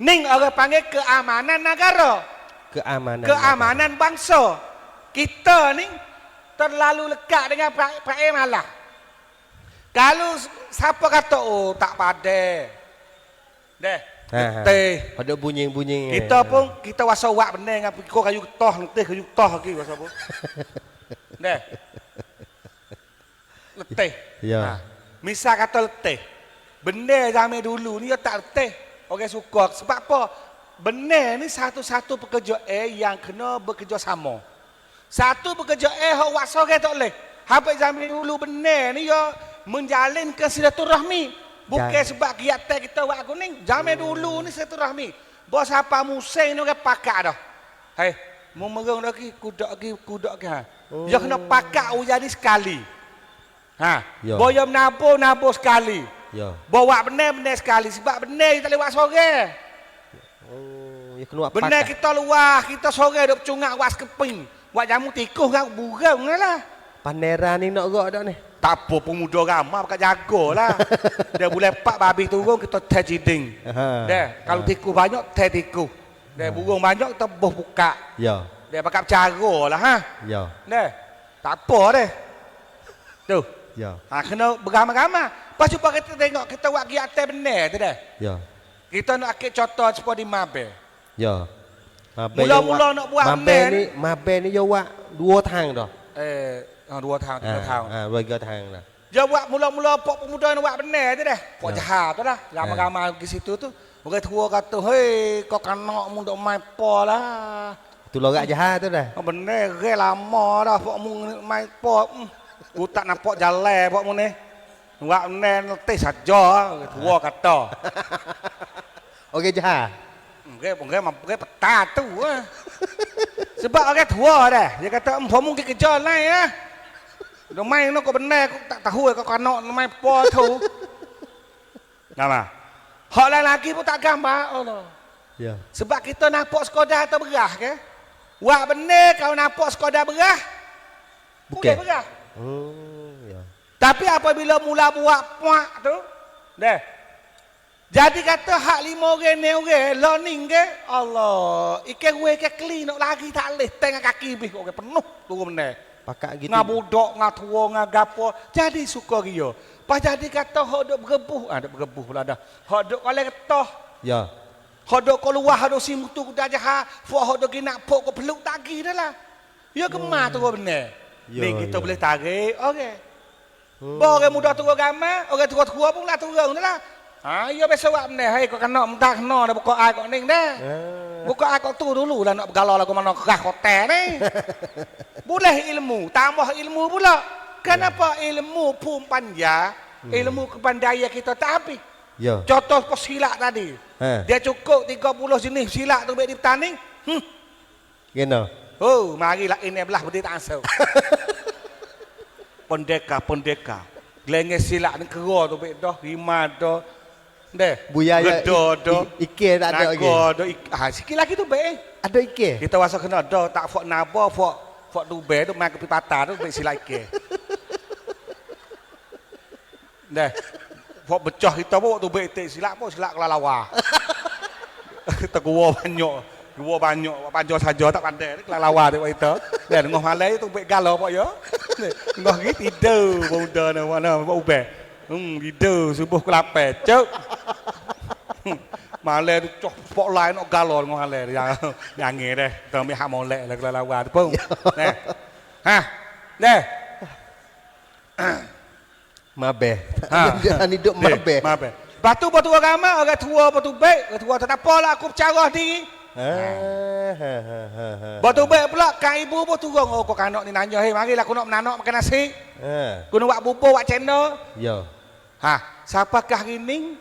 Ning orang panggil keamanan negara. Keamanan. Keamanan bangsa. Kita ni terlalu lekat dengan Pak malah. Kalau siapa kata oh tak padai. Deh. Teh. Ada bunyi-bunyi. Kita pun kita wasa wak benar dengan pikul kayu getah letih kayu getah lagi wasa pun. Deh. Letih. Ya. Misal kata letih. Benar zaman dulu ni dia tak letih. Orang suka sebab apa? Benar ni satu-satu pekerja yang kena bekerja sama. Satu pekerja hak wak sore tak boleh. Habis zaman dulu benar ni dia menjalin silaturahmi. Bukan sebab kegiatan kita buat kuning. Zaman dulu ni silaturahmi. Bos apa musim ni orang pakak dah. Hei, mau mereng lagi kudak lagi ha. Dia kena pakak ujar ni sekali. Ha. Ya. Boya nabur sekali. Ya. Bawa benar sekali sebab benar kita lewat sore. Oh, ya kena Benar kita luar, kita sore duk cungak was keping. Buat jamu tikus kan burung lah. Panera ni nak gak dak ni. Tak apa pemuda ramai pakai jagalah. Dia boleh pak babi turun kita teh ciding. Dia kalau tikus banyak teh tikus. Dia burung banyak kita boh buka. Ya. Dia pakai cara lah ha. Ya. Dia tak apa deh. Tu. Ya. Ha kena beramai-ramai. Pas cuba kita tengok kita buat kegiatan benar tu dah. Ya. Kita nak akik contoh seperti Mabe. Ya. Mula-mula nak buat Mabe ni yo wak 2 tahun dah. 2 tahun, 3 tahun. 2 tahun lah. Dia buat mula-mula pok pemuda nak buat benar tu dah. Pok jahat tu dah. Ramai-ramai pergi situ tu. Orang tua kata, "Hei, kau kanak mu dok main po lah." Tu lorak jahat tu dah. Benar, re lama dah pok mu main po. Ku tak nampak jalan pok mu ni. Buat benar letih saja, tua kata. Okey jahat. Mungkin peta tu. Sebab orang tua dah. Dia kata, mungkin kerja lain ya. Dah main kau benar, kau tak tahu kau kanak main apa tu. Nama. Hak lain lagi pun tak gambar. Allah. Ya. Sebab kita nampak Skoda atau berah ke? Wah benar kau nampak Skoda berah. Bukan berah. Ya. Tapi apabila mula buat puak tu, dah. Jadi kata hak 5 orang ni orang learning ke? Allah, ikan gue ke kli nak lagi tak leh tengah kaki bih kok penuh tu benar. Pakak gitu. Ngah budak, ngah tua, ngah gapo. Jadi suka dia. Pas jadi kata hak duk bergebuh, duk bergebuh pula dah. Hak duk kalau ketah. Ya. Hak duk keluar, hak duk simutu ku dah jahat. Hak duk nak pok ku peluk tagi dah lah. Ya kemah tu benar. Ya, Ni kita ya. boleh tarik, okey. Orang muda turun gambar, orang tua pun lah turun dah lah. Ya biasa buat benar. Hai kau kena mentah kena dah buka air kau ning dah. Buka air kau tu dulu lah nak bergalau lagu mana kerah hotel ni. Boleh ilmu, tambah ilmu pula. Kenapa ilmu pun panjang, ilmu kepandaian kita tak habis. Ya. Contoh pos silat tadi. Dia cukup 30 jenis silat tu baik di petani. Gena. Oh, marilah ini belah berdiri tak ansur. Pendeka. Gelengge silat ni kera tu baik dah, rima dah. Deh. Buyaya Gedo. Ike tak ada lagi. Naga dah. Sikit lagi tu baik. Ada ike. Kita rasa kena dah tak fok naba, fok dube tu main kepi patah tu baik silat ike. Deh. Fok becah kita pun waktu baik tik silat pun silat kelalawa. Kita gua banyak, panjang saja tak pandai ni kelalawa tu kita. Dan ngah malai tu baik galau pak ya. Ngah ni tidur muda ni mana buat ubah. Tidur subuh kelapar. Cuk. Malai tu cok spotlight nak galau ngah malai yang angin deh. Kita ambil hak molek lah kelalawa tu pun. Neh. Neh. Mabe. Jangan hidup mabe. Mabe. Batu agama, orang tua batu baik, orang tua tak apalah aku bercarah diri. Batu baik pula kan ibu pun turun. Oh kau kanak ni nanya, "Hei, marilah aku nak menanak makan nasi." Aku nak buat bubur, buat channel. Ya. Siapakah ini?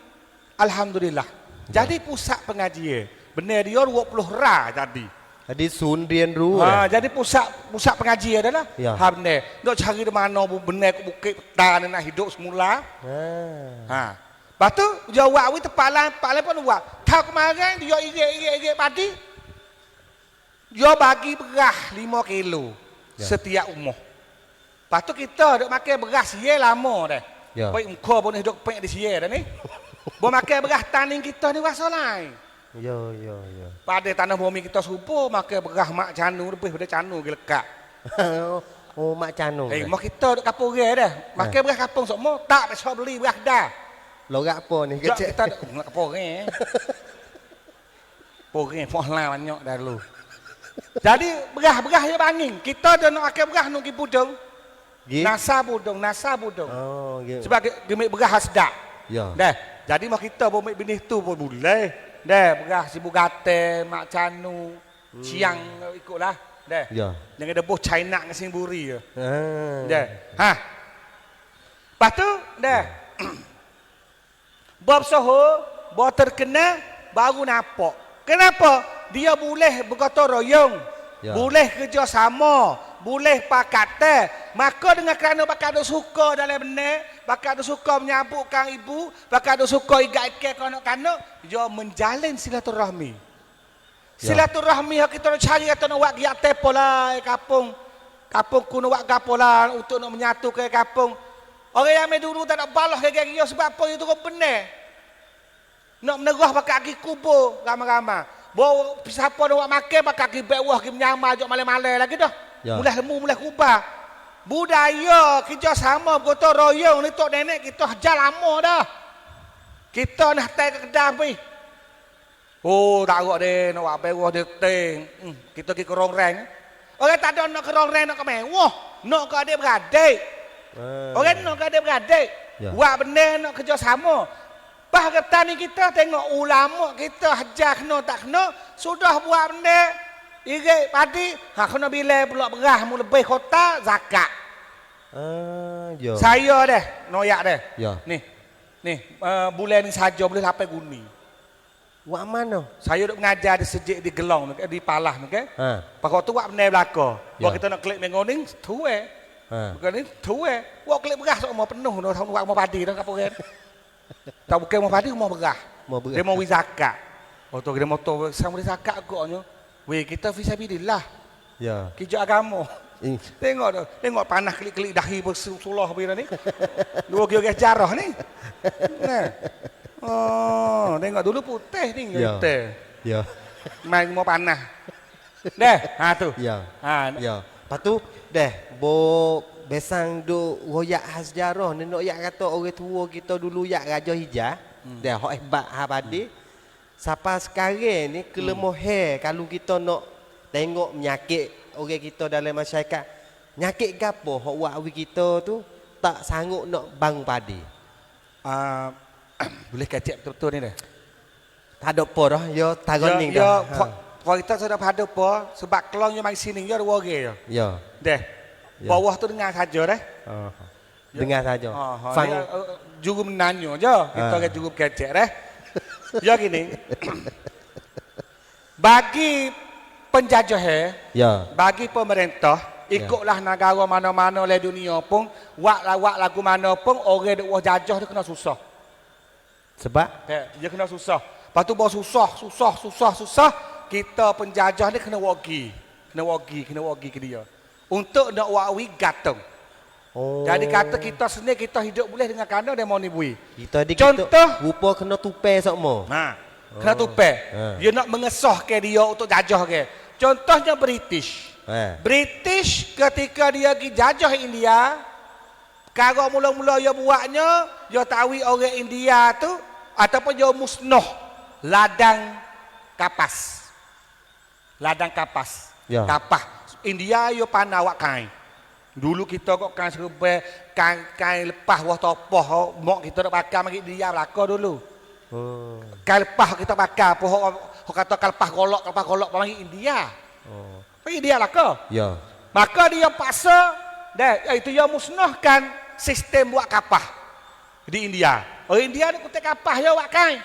Alhamdulillah. Jadi pusat pengajian. Benar dia 20 ra jadi. Jadi sun rian ru. Jadi pusat pengajian adalah. Ya. Benar. Nak cari di mana benar ke bukit petang nak hidup semula. Lepas tu, dia buat tepalan pun buat. Tahu kemarin dia irit padi. Dia bagi beras 5 kilo setiap umur. Lepas tu kita duk makan beras ye lama dah. Ya. Baik muka pun hidup pek di ye dah ni. Bo makan beras taning kita ni rasa lain. Ya. Pada tanah bumi kita subuh makan beras mak canu lebih pada canu ke lekat. Oh mak canu. Mak kita duk kapung orang dah. Makan beras kapung semua tak besok beli beras dah. Lorak apa ni Kecil kecil. kita nak poreng. Poreng pohlah banyak dah dulu. Jadi berah dia banging. Kita dah nak pakai berah nak pergi budung. Nasa budung. Oh, gitu. Sebab gemik berah sedap. Ya. Dah. Jadi mak kita bomik benih tu pun boleh. Dah berah Sibu Gate, Mak Canu, Ciang ikutlah. Dah. Ya. Jangan debus China dengan Singburi je. Dah. Lepas tu dah. Bab soho, bab terkena baru nampak. Kenapa? Dia boleh bergotong royong. Ya. Boleh kerjasama, boleh pakatan. Maka dengan kerana bakal ada suka dalam benar, bakal ada suka menyambutkan ibu, bakal ada suka ikat-ikat kanak-kanak, dia menjalin silaturahmi. Ya. Silaturahmi yang kita nak cari atau nak buat giat tepo lah kampung. Kampung ku nak buat gapo lah untuk nak menyatukan kampung. Orang yang dulu tak nak balas gaya dia sebab apa itu kau benar. Nak menerah pakai kaki kubur ramai-ramai. Bawa siapa nak buat makan pakai kaki bewah kaki menyamar jok malam-malam lagi dah. Ya. Mulai lemu mulai kubah. Budaya kerjasama bergotong royong ni tok nenek kita hajar lama dah. Kita nak tai ke Kedah pergi. Oh tak agak dia nak buat bewah dia teng. Kita pergi ke Rongreng. Orang tak ada nak ke Rongreng nak ke mewah. Nak ke adik-beradik. Orang nak ke adik-beradik. Ya. Buat benda nak kerjasama. Bah kata ni kita tengok ulama kita hajar kena tak kena. Sudah buat benda. Irit padi. Kena bila pula berah mu lebih kota zakat. Ya. Saya deh. Noyak deh. Ya. Ni. Bulan ni saja boleh sampai guni. Wak mana? Saya duk mengajar di Sejik di Gelong di Palah okey. Ha. Pakok tu wak benar belaka. Ya. Wak kita nak klik mengoning tuwe. Ha. Bukan ni tuwe. Wak klik beras sok mau penuh no tahu wak mau padi dah kapo kan. Tak bukan mau padi mau beras. Mau beras. Dia mau zakat. Oh tu dia motor sama dia zakat agaknya. Weh kita fisabilillah. Ya. Kerja agama. Eh, Tengok tu, tengok panas klik-klik dahi bersulah bila ni. Dua kira jarah ni. Nah. Oh, tengok dulu putih ni Ya. putih. Ya. Main mau panas. Deh, ha tu. Ya. Ha, Ya. Lepas tu deh bo besang duk royak sejarah ni nak yak kata orang tua kita dulu yak Raja Hijah. Dah hok hebat ha padi. Sampai sekarang ni kelemahan kalau kita nak tengok penyakit orang kita dalam masyarakat. Penyakit gapo hok wak kita tu tak sanggup nak bangun padi. boleh kecek betul-betul ni dah. Tak ada apa dah, yo tagon ning Ya, dah. for kita sudah pada apa sebab kelongnya mari sini ya dua orang ya. Ya. Deh. Ya. Bawah tu dengar saja dah. Dengar saja. Fang juru menanya je. Kita akan juru kecek dah. Ya gini. Bagi penjajah Ya. bagi pemerintah ikutlah negara mana-mana di dunia pun wak lagu mana pun orang duk wah jajah dia kena susah. Sebab Dia kena susah. Lepas tu bawa susah. Kita penjajah ni kena wagi ke dia. Untuk nak wawi gantung. oh. Jadi kata kita sendiri kita hidup boleh dengan kandang dan mau ni bui. Kita di Contoh. kita rupa kena tupai sokmo. Ha. Kena tupai. Dia nak mengesahkan dia untuk jajah ke. Contohnya British. British ketika dia pergi jajah India, kalau mula-mula dia buatnya, dia tahu orang India tu ataupun dia musnah ladang kapas. Ya. Kapas. India dia panah awak kain. Dulu kita kok kain serba, kain lepas wah topoh, mak kita nak pakai mari dia belaka dulu. Oh. Kain lepas kita pakai, pohon kata lepas golok mari India. Oh. Pergi dia lah ke? Ya. Maka dia paksa itu dia musnahkan sistem buat kapah di India. Orang India ni kutip kapah dia buat kain.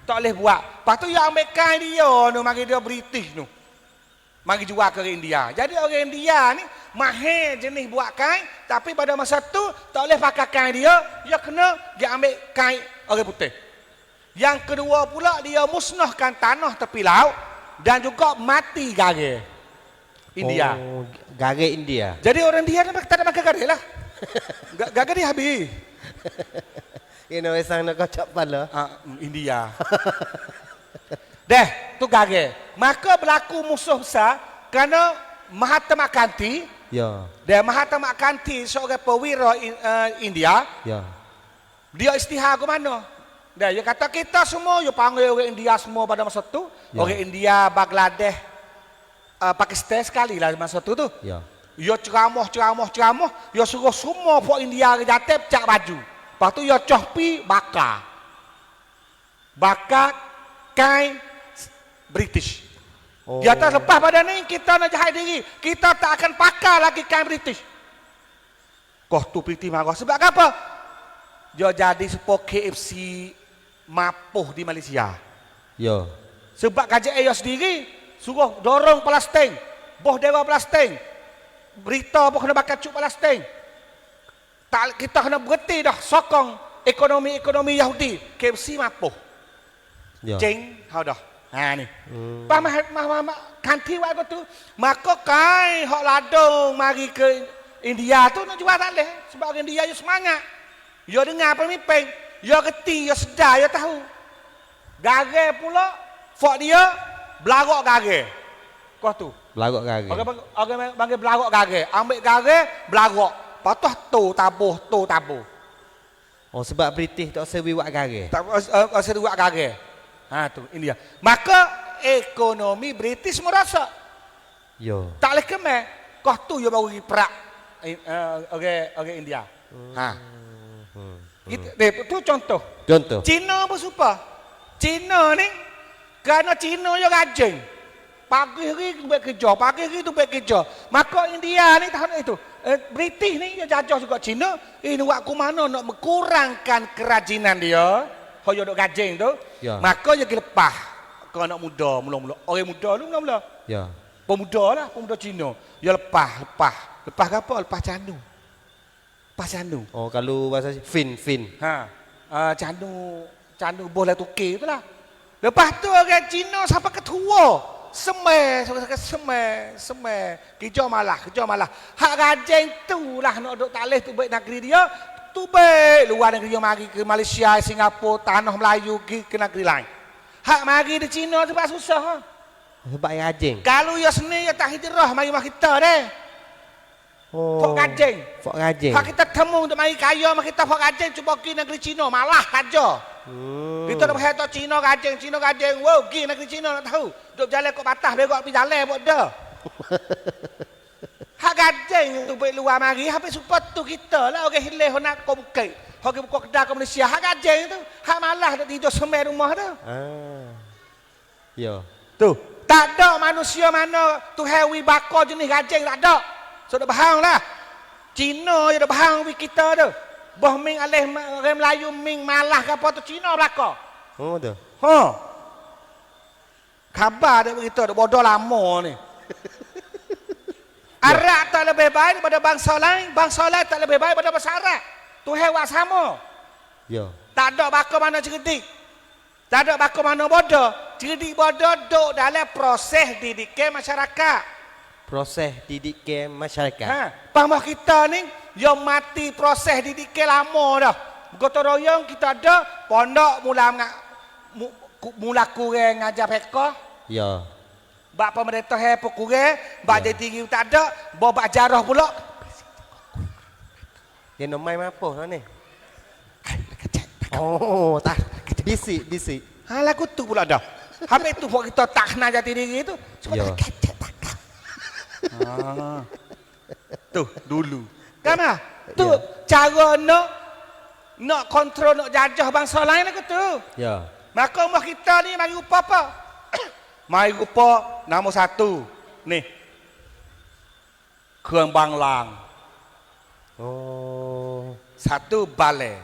Tak boleh buat. Lepas tu dia ambil kain dia tu mari dia British tu. Mari jual ke India. Jadi orang India ni mahir jenis buat kain tapi pada masa tu tak boleh pakai kain dia kena dia ambil kain orang putih. Yang kedua pula dia musnahkan tanah tepi laut dan juga mati gare India. Oh, gare India. Jadi orang India tak ada makan gare lah. Gare dia habis. Ini wesang nak kocok pala. India. Deh, tu gare. Maka berlaku musuh besar kerana Mahatma Gandhi. Ya. Dan Mahatma Gandhi seorang perwira India. Ya. Dia istihar ke mana? Dia kata kita semua, dia panggil orang India semua pada masa tu. Ya. Orang India, Bangladesh, Pakistan sekali lah masa tu. Ya. Dia ceramah. Dia suruh semua orang India ke jatuh pecah baju. Lepas tu dia cohpi bakar. Bakar kain British. Oh. Dia kata lepas pada ni kita nak jahit diri. Kita tak akan pakai lagi kain British. Kau tu British marah. Sebab apa? Dia jadi sebuah KFC mapuh di Malaysia. Ya. Sebab KJA dia sendiri suruh dorong Palestin. Boh dewa Palestin. Berita pun kena bakar cuk Palestin. Tak, kita kena berhenti dah sokong ekonomi Yahudi. KFC mapuh. Ya. Ceng, how dah. Ha ni. Pak kanti waktu tu, maka kai hok ladong mari ke India tu nak jual tak leh sebab orang India dia semangat. Dia dengar pemimpin, dia reti, dia sedar, dia tahu. Gare pula fok dia belarok gare. Kau tu. Belarok gare. Orang panggil belarok gare. Ambil gare, belarok. Patut tu tabuh. Oh sebab British tak sewi buat gare. Tak seru buat gare. Ha tu India. Maka ekonomi British merasa. Yo. Tak boleh kemer. Kau tu dia baru pergi perak orang India. Ha. Itu contoh. Contoh. Cina pun serupa. Cina ni kerana Cina dia rajin. Pagi hari tu buat kerja. Maka India ni tahun itu. British ni dia jajah juga Cina. Ini waktu mana nak mengkurangkan kerajinan dia. Kalau dia duk rajin tu. Ya. Maka dia pergi lepas. Maka anak muda mula-mula. Orang muda lu mula-mula. Ya. Pemuda lah, pemuda Cina. Ya lepas. Lepas ke apa? Lepas candu. Lepas candu. Oh, kalau bahasa fin. Candu boleh tukir tu lah. Lepas tu orang Cina sampai ke tua. Semai. Kerja malah. Hak rajin tu lah nak duduk talih tu baik negeri dia. Tu baik luar negeri dia mari ke Malaysia, Singapura, tanah Melayu ke negeri lain. Hak mari di Cina tu pak susah. Ha? Sebab yang rajin. Kalau ya seni ya tak hijrah mari kita deh. Oh. Fok rajin. Hak kita temu untuk mari kaya mari kita fok rajin cuba pergi negeri Cina malah saja. Kita nak pergi tu Cina rajin. Wow, pergi negeri Cina nak tahu. Duk jalan kok batas begok pergi jalan buat dah. Hak rajin tu baik luar mari habis supaya tu kita lah orang hilang nak kau buka. Orang buka kedai ke Malaysia hak rajin tu. Hak malah dak tidur semai rumah tu. Ya. Tu, tak ada manusia mana Tuhan wi bakar jenis rajin tak ada. Sudah bahang lah. Cina je dah bahang wi kita tu. Boh ming alih orang Melayu ming malah ke apa tu Cina belaka. Oh tu. Khabar dia begitu, dah bodoh lama ni. Arab tak lebih baik daripada bangsa lain tak lebih baik daripada bangsa Arab. Tuhan wak sama. Ya. Tak ada bakar mana cerdik. Tak ada bakar mana bodoh. Cerdik bodoh duduk dalam proses didikan masyarakat. Proses didikan masyarakat. Pamah kita ni yang mati proses didikan lama dah. Gotong royong kita ada pondok mula kurang ngajar fiqh. Ya. Bak pemerintah pun kurang, bak dia tinggi tak ada, bawa bak jarah pula. Dia nak main apa lah ni? Oh, tak. Bisik. Lagu tu pula dah. Habis tu buat kita tak kenal jati diri tu. Ya. Tu dulu. Kan tu cara nak kontrol, nak jajah bangsa lain lagu tu. Ya. Maka umah kita ni mari rupa apa? Mari rupa nombor 1. Ni. Keung Banglang. Oh. 1 balai.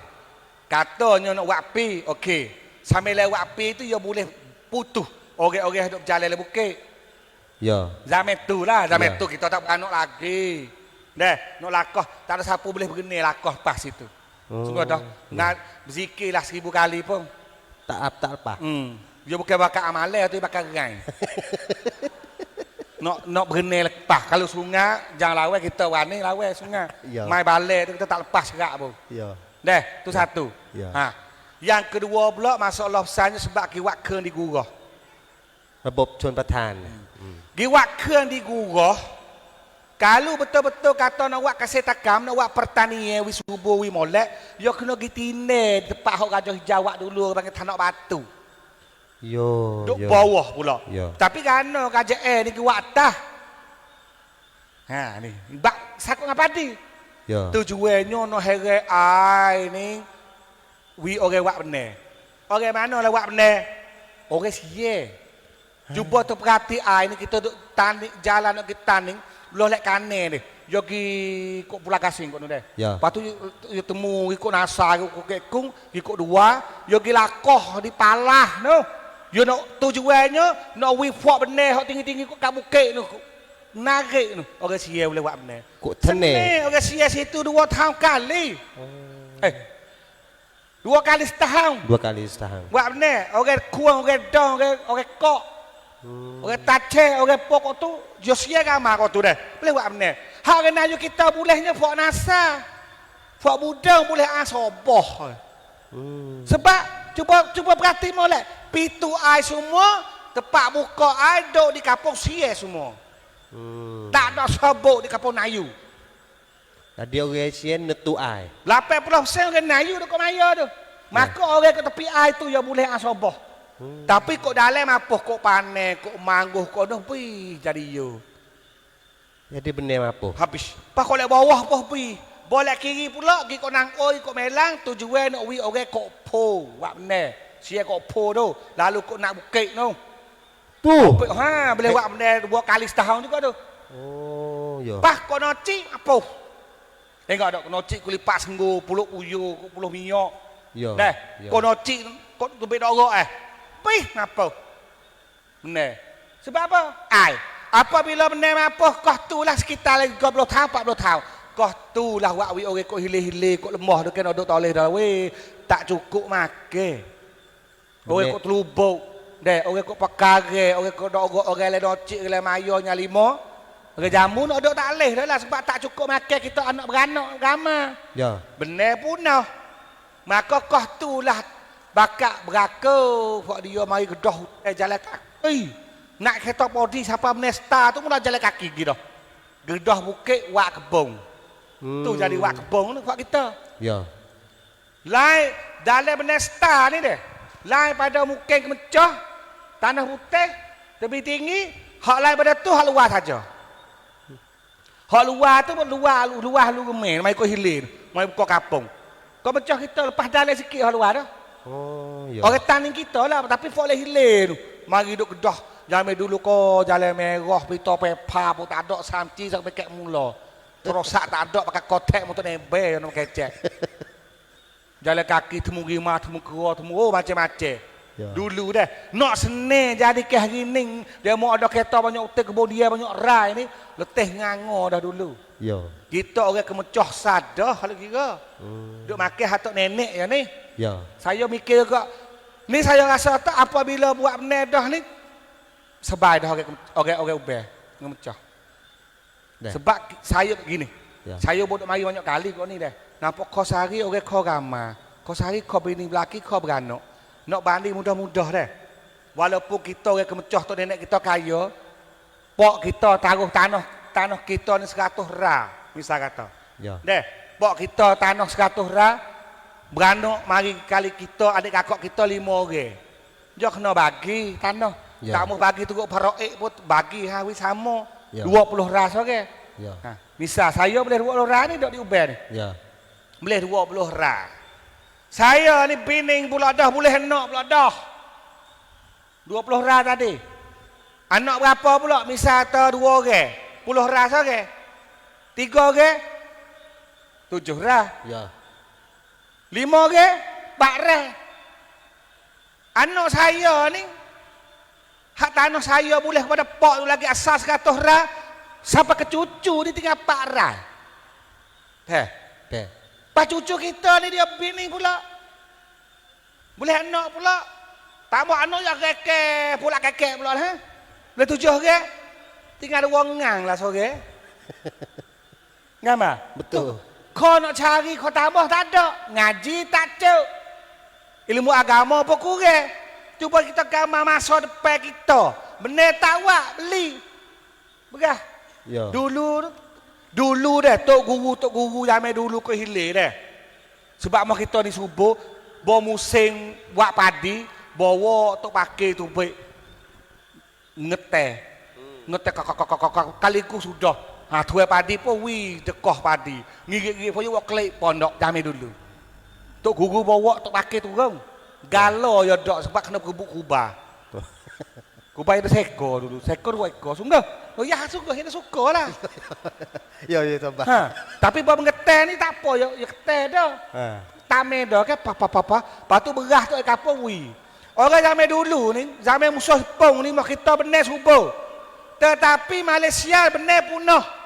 Katanya nak wapi, okey. Sambil lewat wapi tu dia boleh putus. Orang-orang duk berjalan le bukit. Ya. Zaman tu lah, zaman tu kita tak beranak lagi. Nak lakah, tak ada siapa boleh bergeni lakah pas itu. Sungguh dah. Nak berzikirlah 1000 kali pun. Tak apa. Dia bukan bakal amalan tu, bakal gerai. nak bergeni lepas. Kalau sungai, jangan lawai kita wani lawai sungai. Ya. Mai balik tu kita tak lepas gerak pun. Ya. Tu satu. Ya. Yang kedua pula masalah pesannya sebab kiwak keun di gurah. ระบบชนประทาน Kiwak keun di gurah. Kalau betul-betul kata nak buat kasetakam, nak buat pertanian, subuh, molek, dia kena pergi tine tempat hok Raja Hijau dulu panggil tanah batu. Yo. Duk bawah pula. Yo. Tapi kerana Raja ni kiwak atas. Ni. Bak sakut dengan padi. Yo. Tujuannya nak heret ai ni wi orang buat benar. Orang mana lah buat benar? Orang sia. Cuba terperhati ai ni kita duk tanding jalan nak kita tanding, belah lek kanan ni. Yo gi kok Pulau Kasing kok nu deh. Ya. Lepas tu yo temu ikut nasa ikut kekung, ikut dua, yo gi lakoh di palah no. Yo nak tujuannya nak wi fuak benar hok tinggi-tinggi kok kat bukit nu. Narik nu. Orang sia boleh buat benar. Kok tene. Orang sia situ 2 tahun kali. 2 kali setahun. 2 kali setahun. Buat benar. Orang kuang, orang dong, orang kok. Orang tace, orang pokok tu, dia sia gamar kau tu dah. Boleh buat benar. Hak kena you kita bolehnya fuak nasa. Fuak budang boleh asobah. Sebab cuba perhati molek. Pitu ai semua, tempat buka ai duk di kampung sia semua. Tak ada sabuk di kampung Nayu. Tadi orang Asian netu ai. 80% orang Nayu duk kat Maya tu. Maka orang kat tepi ai tu yang boleh asobah. Tapi kok dalam apa kok panen, kok mangguh, kok dah pi jadi yo. Jadi benar apa? Habis. Pas kok lek bawah apa pi. Boleh kiri pula gi kok nang oi kok melang tujuan nak wi orang kok po. Buat benar. Sia kok po tu. Lalu kok nak bukit tu. Tu. Boleh buat benar 2 kali setahun juga tu. Oh, ya. Pas kok noci apa? Tengok dok noci kulipak senggu, puluk uyuh, puluh minyak. Ya. Dah, Ya. kok noci kok tu bedok rok Pih ngapa? Benar. Sebab apa? Ai. Apabila benar mampu kau tulah sekitar lagi 30 tahun 40 tahun. Kau tulah wak wi orang kau hilir-hilir kau lemah dekat dok toleh dah we tak cukup makan. Orang kau terlubuk. Deh orang kau pakare, orang kau dok orang le docik le mayo nya 5. Orang jamu nak dok tak leh dah lah sebab tak cukup makan kita anak beranak agama. Ya. Benar punah. Maka kau tulah bakak beraka buat dia mari gedah jalan kaki. Nak kereta bodi siapa menesta tu mula jalan kaki gitu. Gedah bukit wak kebong. Tu jadi wak kebong ni buat kita. Ya. Lain dalam menesta ni deh. Lain pada mungkin kemecah tanah putih lebih tinggi, hak lain pada tu hak luar saja. Hak luar tu luar lu gemen, mai kau hilir, mai kau kapung. Kau mecah kita lepas dalam sikit hak luar dah. Oh, ya. Orang tanding kita lah tapi boleh hilir. Mari duk gedah. Jalan dulu kau jalan merah pita pepa pun tak ada samci sampai kek mula. Terosak tak ada pakai kotek motor nembel nak kecek. Jalan kaki temu gimah temu kera temu macam-macam. Ya. Dulu dah nak seni jadi ke hari ni dia mau ada kereta banyak utek kebun dia banyak rai ni letih ngangor dah dulu. Ya. Kita orang kemecah sadah kalau kira. Duk makan hatok nenek ya ni. Ya. Saya mikir juga ni saya rasa tak apabila buat benar dah ni sebai dah orang ubah ngemecah. Sebab saya begini. Ya. Saya bodoh mari banyak kali kau ni dah. Nampak kau sehari orang kau ramah. Kau sehari kau bini belaki kau beranak. Nak banding mudah-mudah dah. Walaupun kita orang kemecah tu nenek kita kaya, pok kita taruh tanah kita ni 100 ra, misal kata. Ya. Deh, pok kita tanah 100 ra, beranak mari kali kita adik kakak kita 5 orang. Dia kena bagi tanah. Ya. Tak mau bagi turut paroek pun bagi hawi sama. Ya. 20 ras okey. Ya. Ha, misal saya boleh 20 ras ni dok diubah ni. Ya. Boleh 20 ras. Saya ni bining pula dah boleh anak pula dah. 20 ras tadi. Anak berapa pula? Misal ta 2 orang. 10 ras okey. 3 orang 7 ras. Ya. 5 orang 4 ras. Anak saya ni hak tanah saya boleh kepada pok tu lagi asal 100 ras sampai ke cucu ni tinggal 4 ras. Okey. Pas cucu kita ni dia bini pula. Boleh anak pula. Tak mau anak yang kekek pula kekek pula ha. Boleh 7 orang. Tinggal 2 ngang lah sore. Ngama? Betul. Kau nak cari kau tambah tak ada. Ngaji tak cuk. Ilmu agama pun kurang. Cuba kita gambar masa depan kita. Benar tak wak beli. Begah. Ya. Dulu dah tok guru zaman dulu ke hilir dah. Sebab mak kita ni subuh bawa musim buat padi, bawa tok pakai tu baik ngeteh. Ngeteh kakak kaliku sudah. Ha tuai padi pun dekoh padi. Ngigit-ngigit pun buat kelip pondok zaman dulu. Tok guru bawa tok pakai tu kan. Galo ya dok sebab kena berebut kubah. Kubah itu seko dulu, seko 2 ekor. Sungguh. Oh ya sungguh ini suka lah. Ya sabar. Ha, tapi buat ngeteh ni tak apa ya keteh dah. Ha. Tame dah ke papa. Patu berah tu kapung wi. Orang zaman dulu ni, zaman musuh Jepang ni mak kita benar subuh. Tetapi Malaysia benar punah.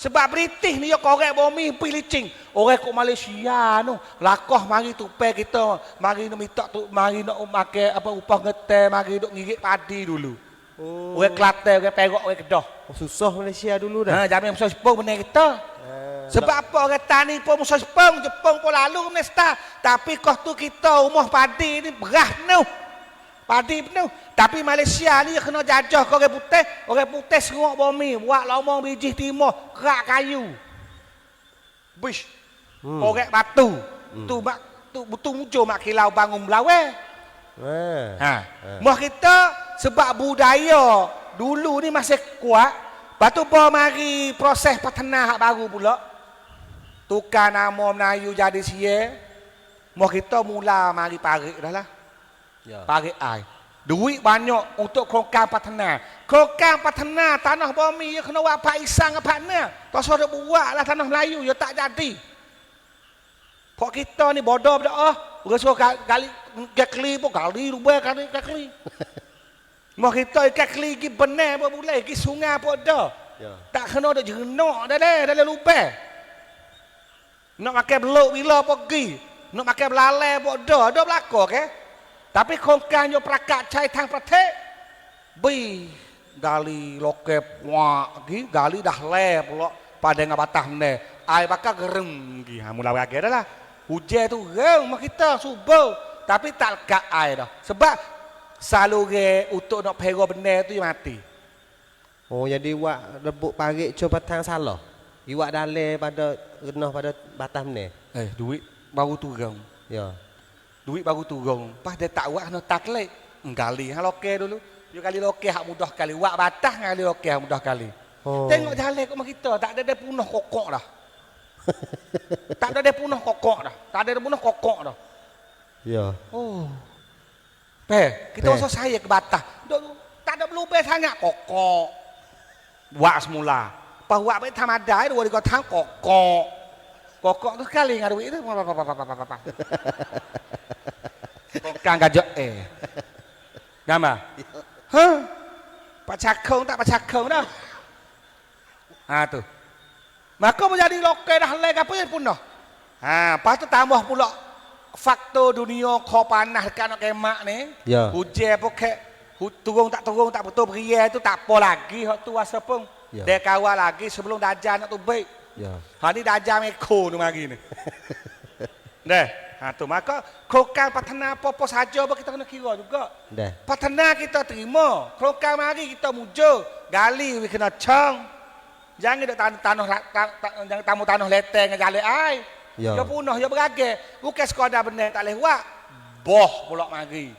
Sebab British ni yo korek bumi pilicing. Orang kok Malaysia tu lakoh mari tupai kita, mari nak minta tu, mari nak makan apa upah ngeteh, mari duk ngigit padi dulu. Oh. Orang Kelantan, orang Perak, orang Kedah. Oh, susah Malaysia dulu dah. Ha, zaman musuh Jepang benar kita. Sebab apa orang tani pun musuh Jepang pun lalu menesta. Tapi kau tu kita rumah padi ni berah penuh. Padi penuh. Tapi Malaysia ni kena jajah ke orang putih seruk bumi, buat lomong biji timah, kerak kayu. Bish. Orang batu. Tu betul muncul mak kilau bangun Melawai. Ha. Mah kita sebab budaya dulu ni masih kuat. Batu pa mari proses peternak baru pula. Tukar nama Melayu jadi sia. Mah kita mula mari parik dah lah. Ya. Parik ai. Duit banyak untuk kokang peternak. Kokang peternak tanah bumi ya kena buat pak isang apa ni. Tak suruh buatlah tanah Melayu ya tak jadi. Kok kita ni bodoh dah ah. Orang suruh kali kekli pun kali rubah kali kekli. Mau kita ikat keligi benar apa boleh, ikat sungai apa dah. Ya. Tak kena dah jenak dah dalam lubang. Nak makan beluk bila pergi. Nak makan belalai apa dah berlaku ke. Tapi kongkan yo prakak cai tang pratek. Bi gali lokep wak gi gali dah le pula pada ngabatah ne. Ai bakal gerem gi. Ha mula bagi dah lah. Hujan tu gerem mak kita subuh. Tapi tak lekat air dah. Sebab selalu ke untuk nak pera benar tu mati. Oh jadi wak rebuk parik coba tang salah. Iwak dalai pada renah pada batas ni. Duit baru turun. Ya. Duit baru turun. Pas dia tak wak nak taklek. Gali hang lokeh dulu. Dia kali lokeh hak mudah kali. Wak batas kali lokeh hak mudah kali. Oh. Tengok jalan kat kita tak ada dia punah kokok dah. Tak ada dia punah kokok dah. Tak ada dia punah kokok dah. Ya. Oh. Kita usah saya ke batas. Tak ada berubah sangat kokok. Wak semula. Pas wak baik tamadai dua di kota kokok. Kokok tu sekali ngadu itu. Kokang gajok Gambar. Hah? Pak cakong tak pak cakong dah. Ha tu. Maka menjadi lokal dah lek apa yang punah. Ha, lepas tu tambah pula faktor dunia kau panas dekat nak kemak ni. Ya. Hujan pokok turun tak betul beria tu tak apa lagi hak tu asa pun. Ya. Dia kawal lagi sebelum dajal nak tu baik. Ya. Ha ni dajal meko tu mari ni. Dah. Ha tu maka krokan patana apa-apa saja kita kena kira juga. Dah. Patana kita terima. Krokan mari kita mujur. Gali we kena cang. Jangan duk tanah jangan tamu tanah leteng gali ai. Ya. Ya punah ya berage. Bukan sekadar benar tak lewat. Boh pula mari.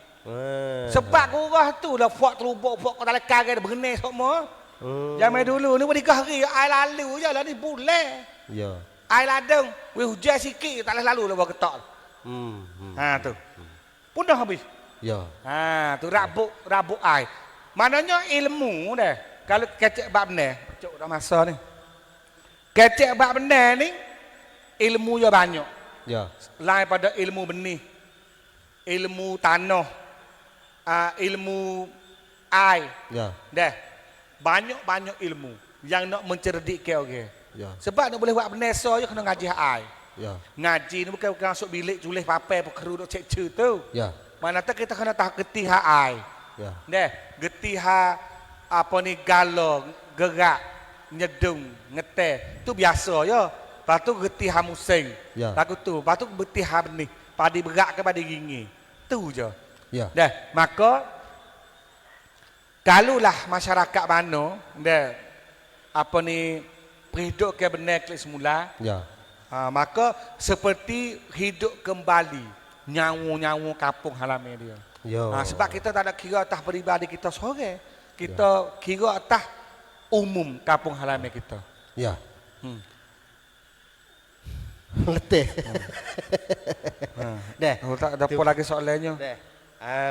Sebab kurang tu dah buat terubuk buat kau tak lekat ke berenang semua. Zaman dulu ni beri hari air lalu je lah ni bulan. Ya. Air ladang, we hujan sikit tak lalu lah buat ketak. Ha tu. Punah habis. Ya. Ha tu rabuk air. Maknanya ilmu dah. Kalau kecek bab benar, cok dah masa ni. Kecek bab benar ni ilmu dia banyak. Ya. Lain pada ilmu benih. Ilmu tanah. Ilmu air. Ya. Dah. Banyak ilmu yang nak mencerdikkan orang. Ya. Sebab nak boleh buat benar so je kena ngaji hak air. Ya. Ngaji ni bukan masuk bilik tulis papai pekeru duk cek tu. Ya. Mana tak kita kena tahu getih hak air. Ya. Dah, getih hak apa ni galo, gerak, nyedung, ngeteh. Tu biasa ya. Lepas tu getih hak musim. Ya. Lagu tu, lepas tu getih hak benih. Padi berak ke padi gingi. Tu je. Ya. Dah, maka kalulah masyarakat mana dah apa ni hidup ke benar klik semula. Ya. Maka seperti hidup kembali nyawa-nyawa kampung halaman dia. Ya. Sebab kita tak ada kira atas peribadi kita seorang. Kita kira atas umum kampung halaman kita. Ya. Letih. Dah. Tak ada apa lagi soalannya. Dah.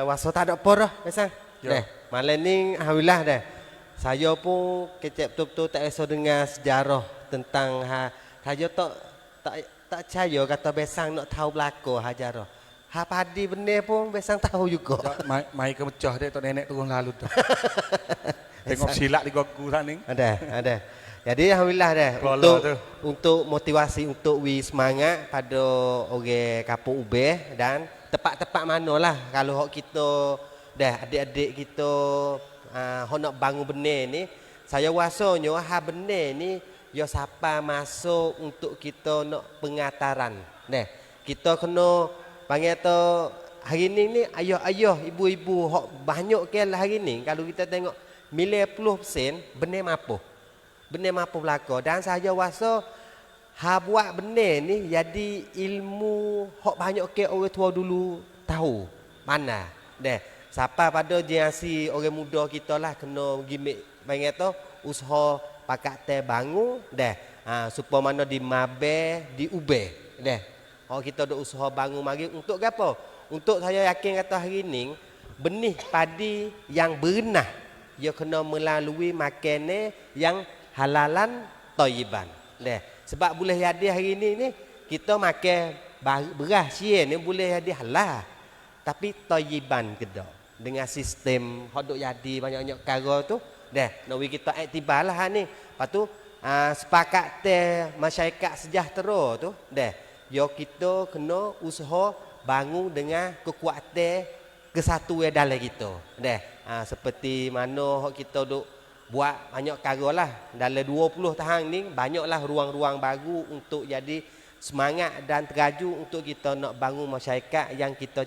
Waso tak ada apa dah, Besang. Ya. Dah. Malam ni alhamdulillah dah. Saya pun kecek betul-betul tak esok dengar sejarah tentang saya tak percaya kata Besang nak tahu belako sejarah. Padi benar pun Besang tahu juga. Mai ke mecah dia tu nenek turun lalu tu. Tengok silat di gogu sana ni. Ada. Jadi alhamdulillah dah untuk motivasi untuk semangat pada orang kampung Ubeh dan tempat-tempat manalah kalau kita dah adik-adik kita nak bangun benih ni saya rasanya benih ni ya siapa masuk untuk kita nak pengataran. Nah, kita kena panggil tu hari ni ayah-ayah ibu-ibu hok banyak ke hari ni kalau kita tengok 90% benih mampu. Benih mampu belaka dan saya rasa buat benih ni jadi ilmu hok banyak ke orang tua dulu tahu mana. Dah siapa pada generasi orang muda kita lah kena gimik panggil tu usaha pakat teh bangun dah supaya mana di Mabe di Ube dah kita ada usaha bangun mari untuk apa untuk saya yakin kata hari ni benih padi yang berenah dia kena melalui makannya yang halalan thayyiban dah sebab boleh jadi hari ni kita makan beras sia ni boleh jadi halal tapi thayyiban kedak. dengan sistem hok duk jadi banyak-banyak perkara tu dah nak we kita iktibarlah ni. Lepas tu sepakat masyarakat sejahtera tu dah yo kita kena usaha bangun dengan kekuatan kesatuan dalam kita dah. Seperti mana hok kita duk buat banyak perkara lah dalam 20 tahun ni, banyaklah ruang-ruang baru untuk jadi semangat dan teraju untuk kita nak bangun masyarakat yang kita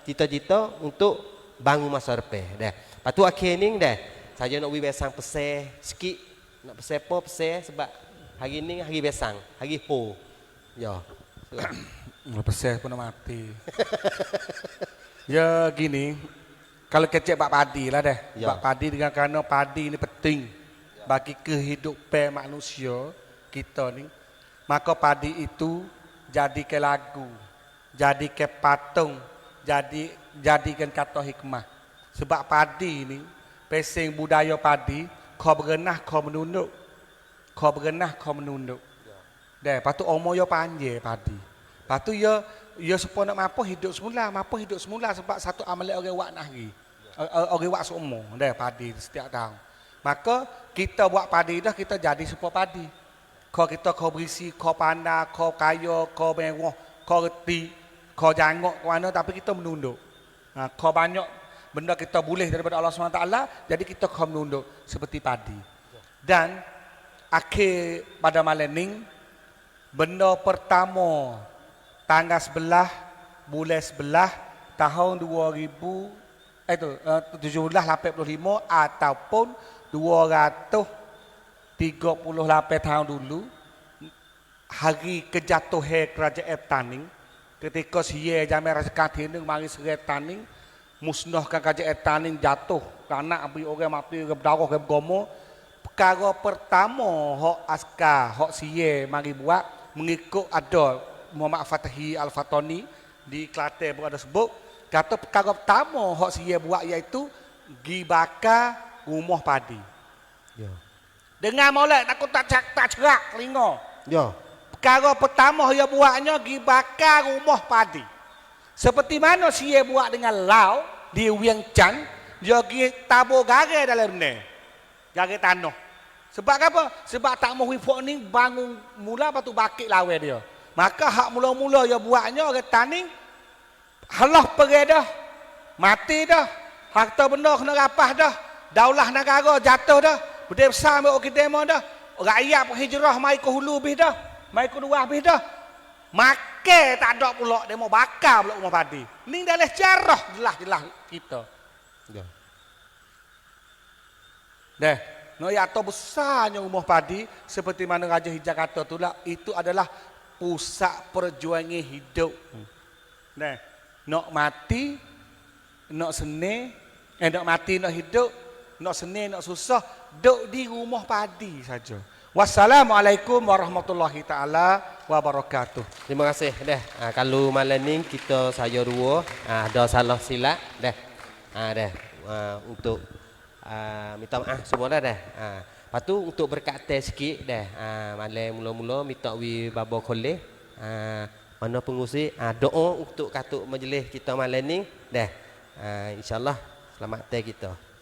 cita-cita untuk bangun masa depan dah. Lepas tu akhir ni dah saya nak besang pesan sikit, nak pesan apa pesan sebab hari ni hari besang, hari ho. Ya. Pesan pun nak mati. Ya gini, kalau kecek bak padi lah deh. Ya. Bak padi dengan kerana padi ni penting bagi kehidupan manusia kita ni. Maka padi itu jadikan lagu, jadikan patung, jadikan kata hikmah. Sebab padi ni, pesing budaya padi, kau berenah kau menunduk. Kau berenah kau menunduk. Deh, lepas tu umur yo panjang padi. Lepas tu yo supaya nak mampu hidup semula sebab satu amalan orang wak nah lagi. Orang wak seumur deh padi setiap tahun. Maka kita buat padi dah kita jadi supaya padi. Kau kita kau berisi, kau pandai, kau kaya, kau mewah, kau reti, kau jangok ke mana tapi kita menunduk. Kau banyak benda kita boleh daripada Allah SWT, jadi kita kau menunduk seperti padi. Dan akhir pada malam ni benda pertama tanggal 11 bulan 11 tahun 1785 ataupun 238 tahun dulu hari kejatuhan kerajaan Taning ketika Syekh Jamil Rasakan Tinung mari serai Taning musnahkan kerajaan Taning jatuh anak abri orang mati berdarah ke gomo. Perkara pertama hok askar hok Syekh mari buat mengikut ada Muhammad Fatahi Al-Fatani di Kelantan pun ada sebut kata perkara pertama hok Syekh buat iaitu gi bakar rumah padi. Ya. Dengar molek takut tak cerak telinga. Ya. Perkara pertama dia buatnya gi bakar rumah padi. Seperti mana Syekh buat dengan Lau di Wiang-Chan, dia gi tabur garai dalam ni. Garai tanah. Sebab apa? Sebab tak mau hipok ni bangun mula lepas tu bakit lawan dia. Maka hak mula-mula dia buatnya orang Taning halah pergi dah. Mati dah. Harta benda kena rapah dah. Daulah negara jatuh dah. Budaya besar ambil orang demo dah. Rakyat hijrah mai ke hulu bih dah. Mai ke luar bih dah. Makai tak ada pula demo bakar pula rumah padi. Ni dalam sejarah jelas-jelas kita. Ya. Deh, no ya atau besarnya rumah padi seperti mana Raja Hijau kata tu lah, itu adalah pusat perjuangan hidup. Deh, nak mati, nak seni, nak mati nak hidup, nak seni nak susah, duduk di rumah padi saja. Wassalamualaikum warahmatullahi taala wabarakatuh. Terima kasih dah. Kalau malam ni kita saya dua ada salah silap dah. Untuk minta maaf semua dah. Lepas tu untuk berkata sikit dah. Malam mula-mula minta wi baba koleh. Mana pengusi doa untuk katuk majlis kita malam ni dah. InsyaAllah selamat kita.